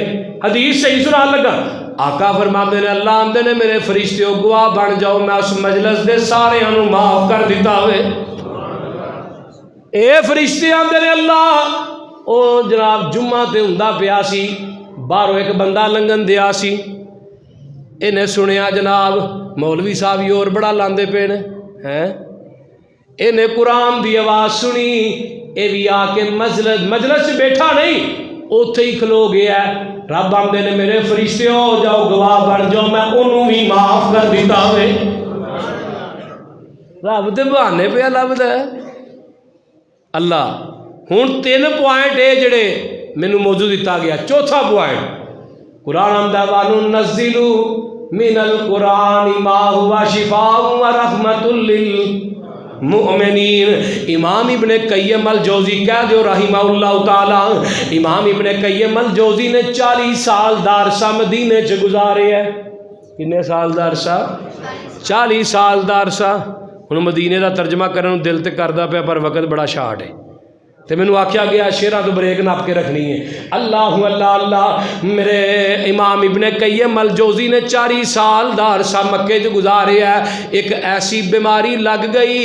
حدیث صحیح سنا لگا۔ آقا فرماندے نے اللہ آندے نے میرے فرشتیوں گواہ بن جاؤ میں اس مجلس دے سارے انو معاف کر دیتا ہوئے۔ اے فرشتے آندے نے اللہ او جناب جمعہ تے ہوندا پیا سی، باہروں ایک بندہ لنگن دیا سی، انہیں سنیا جناب مولوی صاحب ہی اور بڑا لاندے پے نے ہیں، انہیں قرآن دی آواز سنی، اے بھی آ کے مجلس بیٹھا نہیں اوتھے ہی کھلو گیا ہے۔ رب آندے نے میرے فرشتے ہو جاؤ گواہ بن جاؤ میں انہوں بھی معاف کر دیتا ہوئے۔ رب دے بہانے پہ لبدا ہے اللہ۔ ہن 3 پوائنٹ اے جڑے مینوں موضوع دیتا گیا۔ چوتھا پوائنٹ قرآن آمدہ وَنُنَزِّلُ مِنَ الْقُرْآنِ مَا هُوَ شِفَاءٌ وَرَحْمَةٌ لِّلْمُؤْمِنِينَ۔ امام ابن قیم الجوزی کہہ دیو رحمہ اللہ تعالی، امام ابن قیم الجوزی نے 40 سال دا عرصہ مدینے چ گزارے ہے۔ کنے سال دا عرصہ؟ 40 سال دا عرصہ۔ ہن مدینے دا ترجمہ کرن دل تے کردا پیا پر وقت بڑا شارٹ ہے تے مینوں آکھیا گیا شیراں تو بریک ناپ کے رکھنی ہے۔ اللہ اللہ اللہ، میرے امام ابن قیم الجوزی نے 40 سال دا عرصہ مکے چ گزارے ہے۔ ایک ایسی بیماری لگ گئی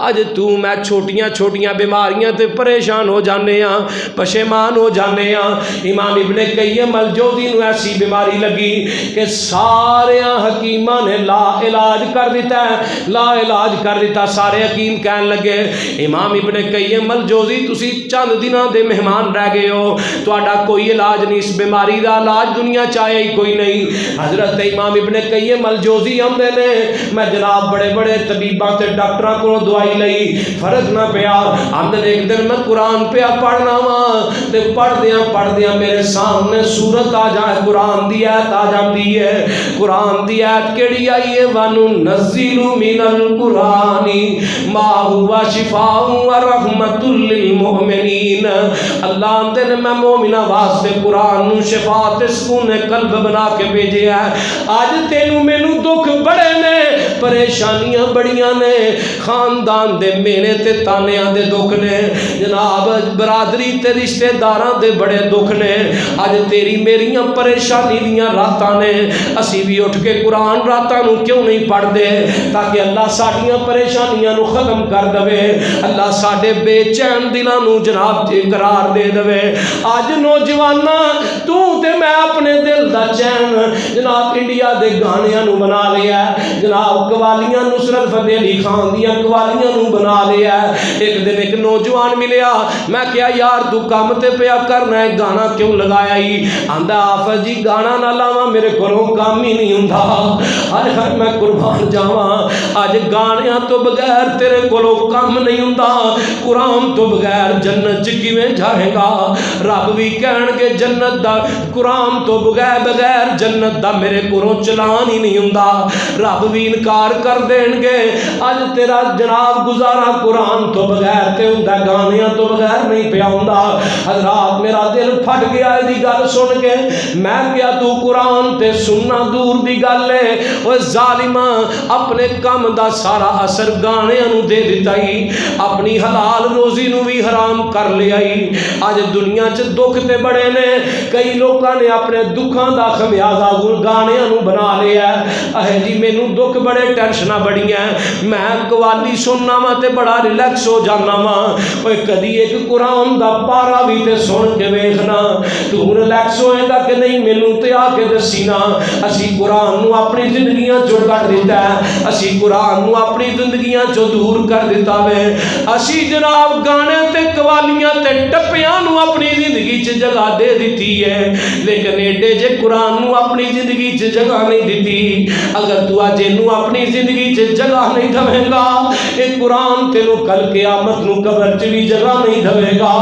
اج تو میں چھوٹیاں چھوٹیاں بیماریاں تے پریشان ہو جانے ہاں، پشیمان ہو جانے ہاں۔ امام ابن قیم الجوزی نو ایسی بیماری لگی کہ سارے حکیماں نے لا علاج کر دیتا ہے، لا علاج کر دیتا۔ سارے حکیم کہن لگے امام ابن قیم الجوزی تسی چند دنوں دے مہمان رہ گئے ہو، تہاڈا کوئی علاج نہیں، اس بیماری دا علاج دنیا چاہے ہی کوئی نہیں۔ حضرت امام ابن قیم الجوزی آندے نے میں جناب بڑے بڑے طبیباں تے ڈاکٹراں کو دوائی لئی فرق نہ پیا۔ آندے نے ایک دن میں قرآن پیا پڑھنا وا تے پڑھدیاں میرے سامنے سورت آ جائے، قرآن دی آیت آ جاندی ہے۔ قرآن دی آیت کیڑی آئی ہے؟ وَنُنَزِّلُ مِنَ الْقُرْآنِ مَا هُوَ شِفَاءٌ وَرَحْمَةٌ لِّلْمُؤْمِنِينَ۔ اللہ آندے نے میں مومنہ واسطے قرآن نو شفا تے سکون قلب بنا کے بھیجے ہے۔ آج تینوں مینوں دکھ بڑے نے، پریشانیاں بڑیاں نے، خاندان دے مینے تے تانیاں دے دکھ نے، جناب برادری تے رشتہ داراں دے بڑے دکھ نے۔ آج تیری میریاں پریشانی دیاں راتاں نے، اسی بھی اٹھ کے قرآن راتاں نو کیوں نہیں پڑھ دے تاکہ اللہ ساڈیاں پریشانیاں نو ختم کر دے، اللہ ساڈے بے چین دلاں نو جناب قرار دے دے۔ آج نوجوانا تو تے میں اپنے دل دا چین جناب انڈیا دے گانیاں نو بنا لیا ہے، جناب قوالیاں نصرت فتح علی خان دیاں قوالیاں نو بنا لیا ہے۔ ایک دن ایک نوجوان ملیا، میں کہا یار تو کام تے پیا کرنا ہے گانا کیوں لگایا ہی؟ آندا آفت جی گانا نہ لاواں میرے کولوں کام ہی نہیں ہوندا۔ ہائے ہائے میں قربان جاواں، اج گانیاں تو بغیر تیرے کولوں کام نہیں ہوندا، قرآن تو بغیر جنت کیویں جائے گا؟ رب بھی کہن گے جنت دا قرآن تو بغیر جنت دا میرے کولوں چلان ہی نہیں ہوندا۔ رب بھی انکار کر دین گے اج تیرا جناب گزارا قرآن تو بغیر تے ہوندا، گانیاں تو بغیر نہیں پیا ہوندا۔ حضرات میرا دل پھٹ گیا دی گل سن کے، میں کیا تو قرآن تے سننا دور دی گل ہے، اوے ظالما اپنے کم دا سارا اثر گانیاں نو دے دتا ہی، اپنی حلال روزی نو بھی حرام کام کر لیا اج دنیا چ دکھ تے بڑے نے کئی لوکاں نے اپنے دکھاں دا خمیازہ گانیاں نو بنا لیا اے جی مینوں دکھ بڑے ٹینشناں بڑیاں میں قوالی سننا وا تے بڑا ریلیکس ہو جانا وا اوے کدی ایک قرآن دا پارا بھی تے سن کے ویکھنا تو ریلیکس ہوئے گا کہ نہیں مینوں تے آ کے دسی نا اسی قرآن نو اپنی زندگیاں چوں کٹ دیتا ہے اسی قرآن نو اپنی زندگیاں چوں دور کر دیتا وے اسی جناب گانے تے قوالیاں تے ٹپیاں نو اپنی زندگی چ جگہ دے دیتی ہے لیکن ایڈے جے قرآن نو اپنی زندگی چ جگہ نہیں دیتی اگر تو اج اینو اپنی زندگی چ جگہ نہیں دے گا اے قرآن تینوں کل قیامت نو قبر چ بھی جگہ نہیں دے گا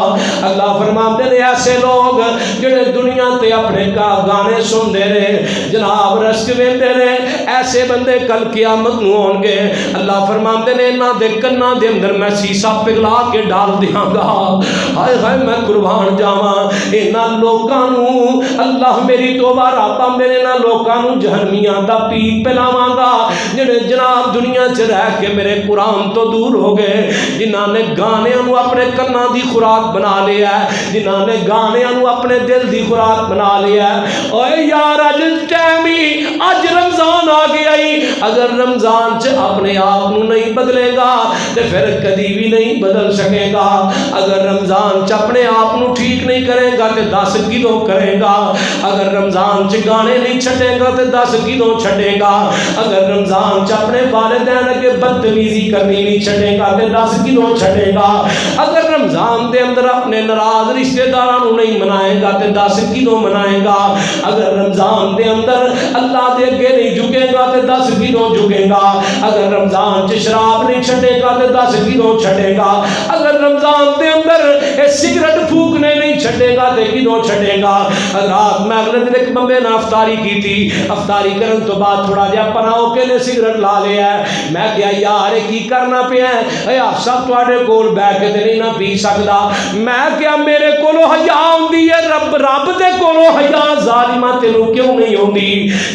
اللہ فرماندے نے ایسے لوگ جڑے دنیا تے اپنے گانے سنتے رہے جناب رسک ویندے نے ایسے بندے کل قیامت نو ہون گے اللہ فرماندے نے انہاں دے کناں دے اندر میں سیسا پگھلا کے ڈال دیاں گا ہائے ہائے میں قربان جاواں انہاں لوکاں نو اللہ میری توبہ رابطہ میرے انہاں لوکاں نو جہنمیاں دا پیک پلاواں گا جڑے جناب دنیا چ رہ کے میرے قرآن تو دور ہو گئے جنہاں نے گانیاں نو اپنے کناں دی خوراک بنا لیا ہے جنہاں نے گانیاں نو اپنے دل دی خوراک بنا لیا ہے اوے یار اج ٹائم ہی اج رمضان آ گیا اگر رمضان چ اپنے آپ نو نہیں بدلے گا تے پھر کدی بھی نہیں بدل سکے گا اگر رمضان چ اپنے آپ نو ٹھیک نہیں کرے گا تے 10 کلو کرے گا اگر رمضان چ گانے نہیں چھڈے گا تے 10 کلو چھڈے گا اگر رمضان چ اپنے والدین اگے بدتمیزی کرنی نہیں چھڈے گا تے 10 کلو چھڈے گا اگر رمضان دے اندر اپنے ناراض رشتہ داراں نو نہیں منائے گا تے 10 کلو منائے گا اگر رمضان دے اندر اللہ دے اگے نہیں جھکے گا تے 10 کلو جھکے گا اگر رمضان چ شراب نہیں چھڈے گا تے 10 کلو چھڈے گا اگر رمضان دے اندر اے سگریٹ پھونکنے نہیں چھڈے گا تے کلو چھڈے گا رات میں اگلے دن ایک بندے نے افطاری کی تھی افطاری کرن تو بعد تھوڑا جہا پناو کے نے سگریٹ لا لیا ہے میں کہا یار کی کرنا پیا ہے اے آپ سب تواڈے کول بیٹھ کے تے نہیں نہ پی سکدا میں کہا میرے کولو حیا ہوندی ہے رب دے کولو حیا ظالماں تینوں کیوں نہیں ہوندی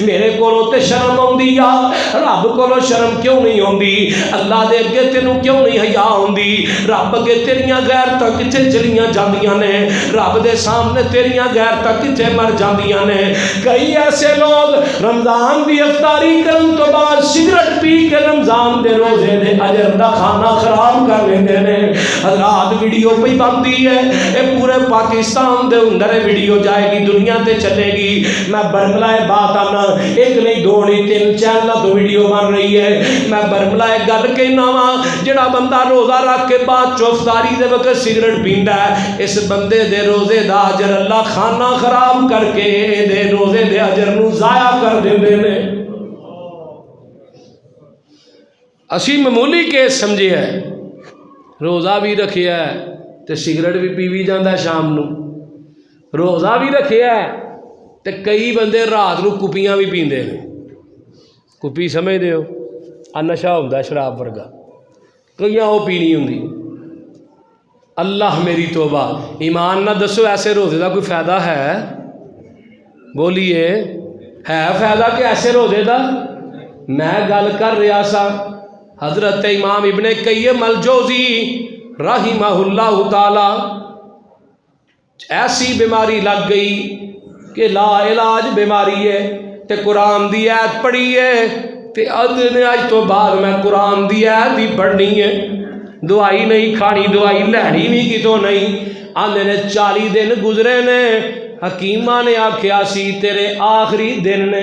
میرے کولو تے شرم ہوندی آ رب کولو شرم کیوں نہیں ہوندی اللہ دے اگے تینوں کیوں نہیں حیا ہوندی رب اگے تیریاں غیرتاں کتے چلیاں جاندیاں نے رب دے سامنے تیریاں غیرتاں کتے مر جاندیاں نے کئی ایسے لوگ رمضان دی افطاری کرن تو بعد سگریٹ پی کے رمضان دے روزے دے اجر دا کھانا خراب کر لیندے نے حضرات ویڈیو پہ بنتی ہے اے پورے پاکستان دے اندر ویڈیو جائے گی دنیا تے چلے گی میں برملائے بات آنا ایک نہیں دو نہیں 3 چینل تو ویڈیو بن رہی ہے میں برملائے گل کہنا وا جڑا بندہ روزہ رکھ کے بعد افطاری دے وقت سگریٹ پیندا ہے اس بندے دے روزے دا اجر اللہ کھانا خراب کر کے دے روزے دے اجر نو ضائع کر دیندے نے اسی معمولی کیس سمجھے ہے روزہ بھی رکھیا ہے تے سگریٹ بھی پیوی جاندا ہے شام نو روزہ بھی رکھیا ہے تے کئی بندے رات نو کپیاں بھی پیندے نے کپی سمجھدے ہو آ نشہ ہوندا شراب ورگا کئیاں وہ پینی ہوندی اللہ میری توبہ ایمان نہ دسو ایسے روزے دا کوئی فائدہ ہے بولیے ہے فائدہ کہ ایسے روزے دا میں گل کر رہا سا حضرت امام ابن قیم الجوزی رحمہ اللہ تعالی ایسی بیماری لگ گئی کہ لا علاج بیماری ہے تے قرآن دی آیت پڑھی ہے تے اج تو بعد میں قرآن دی آیت ہی پڑھنی ہے دوائی نہیں کھانی دوائی لینی بھی کتوں نہیں آندے نے 40 دن گزرے نے حکیماں نے آکھیا سی تیرے آخری دن نے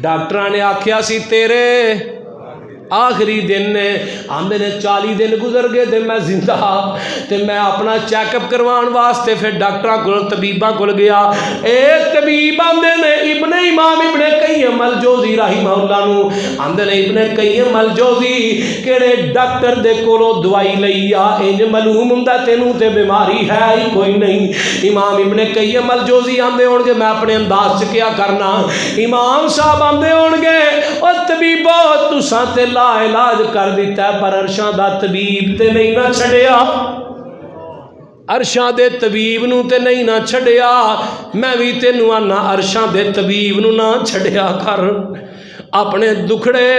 ڈاکٹراں نے آکھیا سی تیرے آخری دن نے آندے نے 40 دن گزر گئے تے میں زندہ تے میں اپنا چیک اپ کروان واسطے پھر ڈاکٹراں کول طبیباں کول گیا اے طبیب آندے نے امام ابن قیم الجوزی رحمہ اللہ نو آندے نے ابن قیم الجوزی کیڑے ڈاکٹر دے کولوں دوائی لئی آ انج معلوم ہوندا تینوں تے بیماری ہے ہی کوئی نہیں امام ابن قیم الجوزی آندے ہون گے میں اپنے انداز چ کیا کرنا امام صاحب آندے ہون گے او طبیبو تساں تے علاج کر دیتا ہے پر عرشاں دا طبیب تے نہیں نہ چھڑیا عرشاں دے طبیب نو تے نہیں نہ چھڑیا میں بھی تینوں آنا عرشاں دے طبیب نو نہ چھڑیا کر اپنے دکھڑے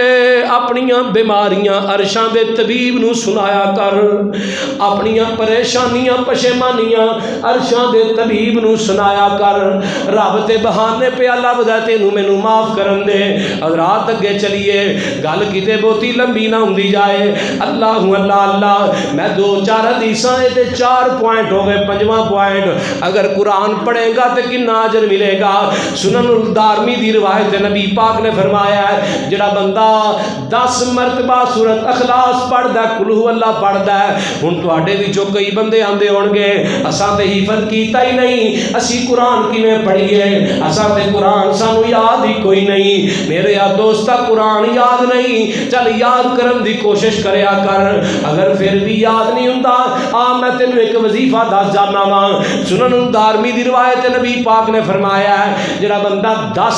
اپنیاں بیماریاں عرشاں دے طبیب نو سنایا کر، اپنیاں پریشانیاں پشیمانیاں عرشاں دے طبیب نو سنایا کر، رب تے بہانے پہ لبدا تینوں مینوں معاف کرن دے۔ حضرات اگے چلیے، گل کتے بہتی لمبی نہ ہوندی جائے۔ اللہ اللہ اللہ، میں 2-4 حدیثاں تے 4 پوائنٹ ہو گئے، 5واں پوائنٹ اگر قرآن پڑھے گا تو کنا اجر ملے گا۔ سنن الدارمی دی روایت نبی پاک نے فرمایا ہے جڑا بندہ 10 مرتبہ سورۃ اخلاص پڑھدا ہے، قل هو اللہ پڑھدا ہے، ہن تواڈے وچوں کئی بندے آندے ہون گے اساں تے حفظ کیتا ہی نہیں، اسی قرآن کیویں پڑھیے، اساں تے قرآن سانو یاد ہی کوئی نہیں۔ میرے دوستا قرآن یاد نہیں، چل یاد کرن دی کوشش کریا کر، اگر پھر بھی یاد نہیں ہوندا آ میں تینوں ایک وظیفہ دس جانا وا۔ سنن الدارمی دی روایت نبی پاک نے فرمایا ہے جڑا بندہ 10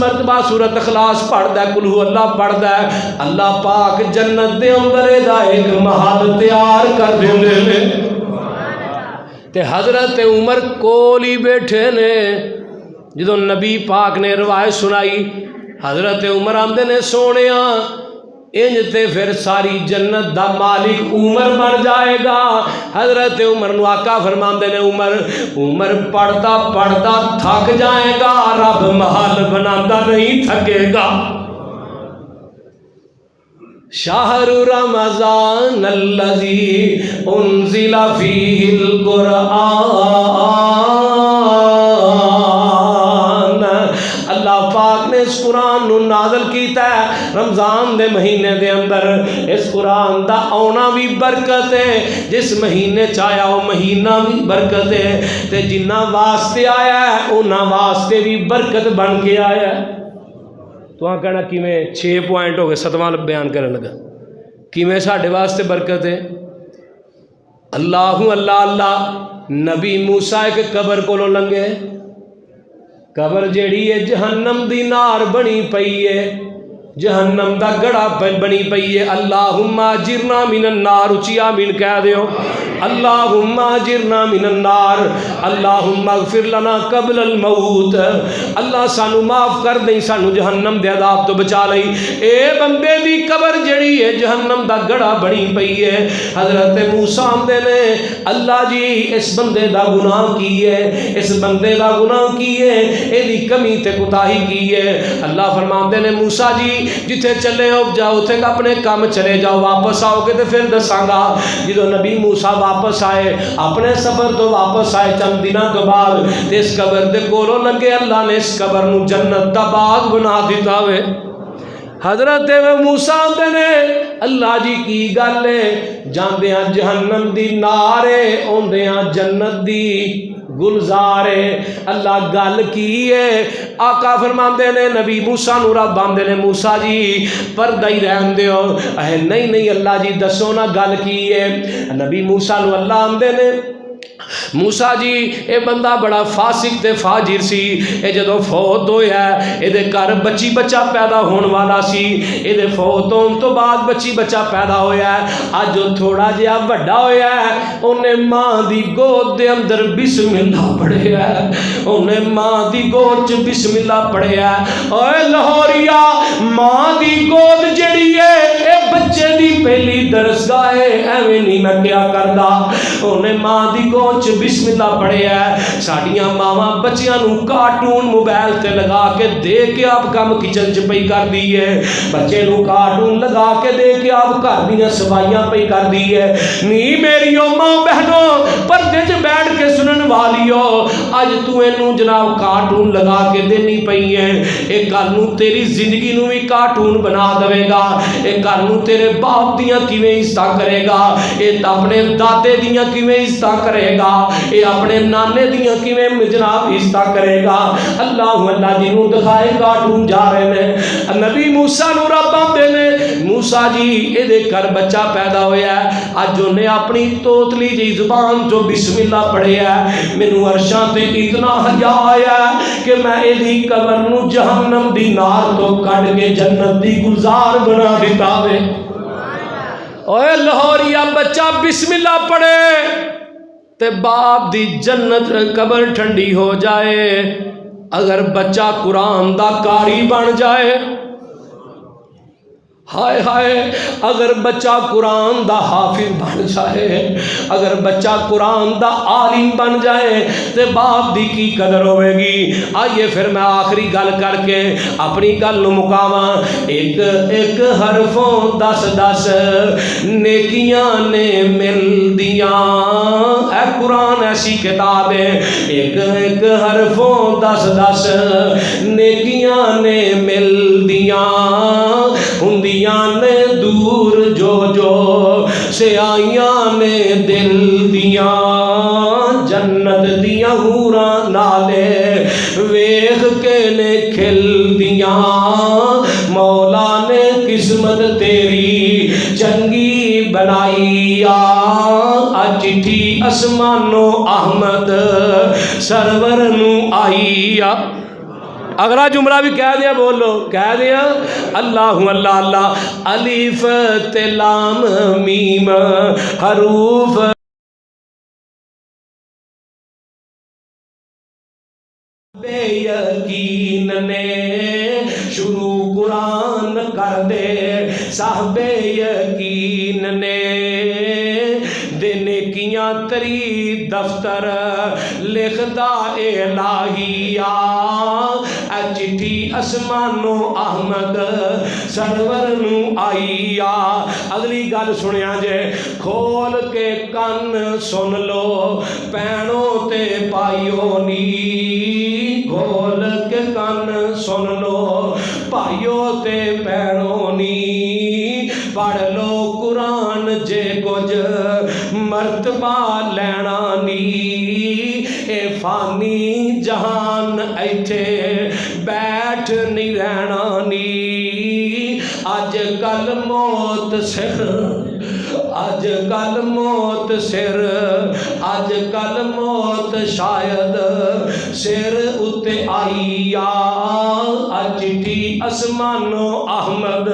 مرتبہ سورۃ اخلاص پڑھدا ہے، قل هو اللہ پڑھدا ہے، اللہ پاک جنت دے اندر دا ایک محل تیار کر دیندے نے۔ تے حضرت عمر کول ہی بیٹھے نے، جدوں نبی پاک نے روایت سنائی حضرت عمر آندے نے سونیا انج تے پھر ساری جنت دا مالک عمر بن جائے گا۔ حضرت عمر نو آقا فرماندے نے عمر پڑھتا پڑھتا تھک جائے گا، رب محل بناتا نہیں تھکے گا۔ شہر رمضان الذی انزل فیہ القرآن، اللہ پاک نے اس قرآن نو نازل کیتا ہے رمضان دے مہینے دے اندر۔ اس قرآن دا آنا بھی برکت ہے، جس مہینے چاہیا وہ مہینہ بھی برکت ہے، تے جنہ واسطے آیا ہے انہاں واسطے بھی برکت بن کے آیا ہے۔ تو ہاں کہنا کیویں 6 پوائنٹ ہو گئے، 7واں بیان کرنے لگا کیویں ساڈے واسطے برکت ہے۔ اللہ اللہ اللہ، نبی موسیٰ ایک قبر کولوں لنگے، قبر جیڑی ہے جہنم دی نار بنی پئی ہے، جہنم دا گڑا بنی پئی ہے۔ اللہم اجرنا من النار، اچھی آمین کہہ دیو، اللہم اجرنا من النار، اللہم اغفر لنا قبل الموت، اللہ سانو معاف کر دیں، سانو جہنم دے عذاب تو بچا لئی۔ اے بندے دی قبر جڑی ہے جہنم دا گڑا بنی پئی ہے۔ حضرت موسیٰ آندے نے اللہ جی اس بندے دا گناہ کی ہے، اس بندے دا گناہ کی ہے، اے دی کمی تے کوتاہی کی ہے۔ اللہ فرماندے نے موسیٰ جی جتھے چلے ہو جاؤ، اتھے اپنے کام چلے جاؤ، واپس آؤ گے تو پھر دساں گا۔ جدو نبی موسیٰ واپس آئے، اپنے سفر تو واپس آئے چند دنوں تو بعد، اس قبر دے کولوں لگے اللہ نے اس قبر نو جنت دا باغ بنا دیتا ہوئے۔ حضرت موسیٰ نے اللہ جی کی گل ہے، جاندیاں جہنم دی نارے اوندیاں جنت دی گلزارے، اللہ گل کی ہے۔ آقا فرماندے نے نبی موسیٰ نو رب آندے نے موسیٰ جی پردہ ہی رہن دیو، اے نہیں اللہ جی دسو نا گل کی ہے۔ نبی موسیٰ نو اللہ آندے نے موسیٰ جی اے بندہ بڑا فاسق تے فاجر سی، اے جدو فوت ہویا ہے اے دے گھر بچی بچہ پیدا ہون والا سی، اے دے فوت ہون تو بعد بچی بچہ پیدا ہویا ہے، آج جو تھوڑا جہا بڑا ہویا ہے انہیں ماں دی گود دے اندر بسم اللہ پڑھے ہے، انہیں ماں دی گود چ بسم اللہ پڑھے ہے۔ اے لاہوریا، ماں دی گود جڑی ہے اے بچے دی پہلی درسگاہ ہے، ایویں نہیں میں کیا کردا، انہیں ماں دی گود چ بسم اللہ پڑھے ہے۔ ساڑیاں ماواں بچیاں نو کارٹون موبائل تے لگا کے دے کے آپ کام کچن چ پئی کر دی ہے، بچے نو کارٹون لگا کے دے کے آپ گھر دیاں صفائیاں پئی کر دی ہے۔ نہیں میریو ماں بہنوں پردے چ بیٹھ کے سنن والیو، اج تو اینو جناب کارٹون لگا کے دینی پئی ہے، اے کل نو تیری زندگی نو بھی کارٹون بنا دے گا، اے کل نو تیرے باپ دیاں کیویں عزت کرے گا، اے اپنے دادے دیاں کیویں عزت کرے گا، اے اپنے نانے دیاں کیویں جناب عزت کرے گا۔ اللہ اللہ جی نو دکھائے کارٹون جا رہے نے۔ نبی موسیٰ نو رب آندے نے موسیٰ جی اے دے کر بچہ پیدا ہویا ہے، اج انہیں اپنی توتلی جی زبان جو بسم اللہ پڑھے ہے، مینوں عرشاں تے اتنا حیا آیا کہ میں اے دی قبر نو جہنم دی نار تو کڈ کے جنت دی گلزار بنا دیتا وے۔ اوے لاہوریا بچہ بسم اللہ پڑھے تے باپ دی جنت قبر ٹھنڈی ہو جائے، اگر بچہ قرآن دا قاری بن جائے، ہائے ہائے اگر بچہ قرآن دا حافظ بن جائے، اگر بچہ قرآن دا عالم بن جائے تے باپ دی کی قدر ہوئے گی۔ آئیے پھر میں آخری گل کر کے اپنی گل نو مکاواں۔ ایک ایک حرفوں 10 نیکیاں نے مل دیاں، اے قرآن ایسی کتاب ہے، ایک ایک حرفوں 10 نیکیاں نے مل دیاں، ہندیاں نے دور جو جو سے آئیاں نے دل دیاں، جنت دیاں حوراں نالے ویخ کے نے کھل دیاں، مولا نے قسمت تیری چنگی بنائی آ چٹھی اسمانو احمد سرور نو آئی آ۔ اگلا جملہ بھی کہہ دیا، بولو کہہ دیا، اللہ اللہ اللہ، الف تے لام میم حروف بے یقین نے شروع قرآن کر دے، صاحب یقین نے دے نیکیاں تری دفتر لکھدا الہیہ، اے چٹھی اسمانو احمد سرور نو آئی آ۔ اگلی گل سنیا جے، کھول کے کن سن لو پینوں تے پائیو نی، کھول کے کن سن لو پائیو تے پینوں نی، پڑھ لو قرآن جے کچھ مرتبہ لینا نی، اے فانی جہان ایتھے بیٹھ نہیں رہنا نی، اج کل موت سر، اج کل موت سر، اج کل موت شاید سر اتے آئی آ، چٹھی اسمانو احمد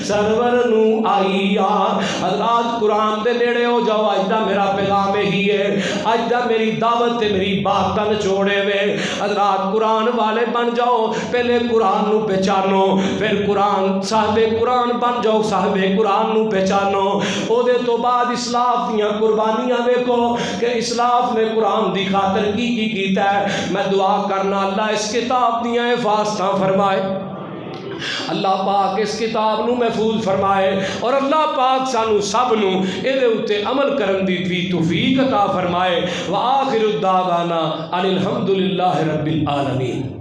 سرور نو آئی آ۔ حضرات قرآن دے نیڑے ہو جاؤ، اج دا میرا پیغام ہی ہے، اج دا میری دعوت تے میری بات تن چھوڑے وے۔ حضرات قرآن والے بن جاؤ، پہلے قرآن نو پہچانو، پھر قرآن صاحب قرآن بن جاؤ، صاحب قرآن نو پہچانو، او دے تو بعد اسلاف دیاں قربانیاں دیکھو کہ اسلاف نے قرآن دی خاطر کی کیتا ہے۔ میں دعا کرنا اللہ اس کتاب دیاں حفاظتاں فرمائے، اللہ پاک اس کتاب نو محفوظ فرمائے، اور اللہ پاک سانو سب نو اے دے اتے عمل کرن دی توفیق عطا فرمائے۔ وآخر الدعوانا ان الحمدللہ رب العالمین۔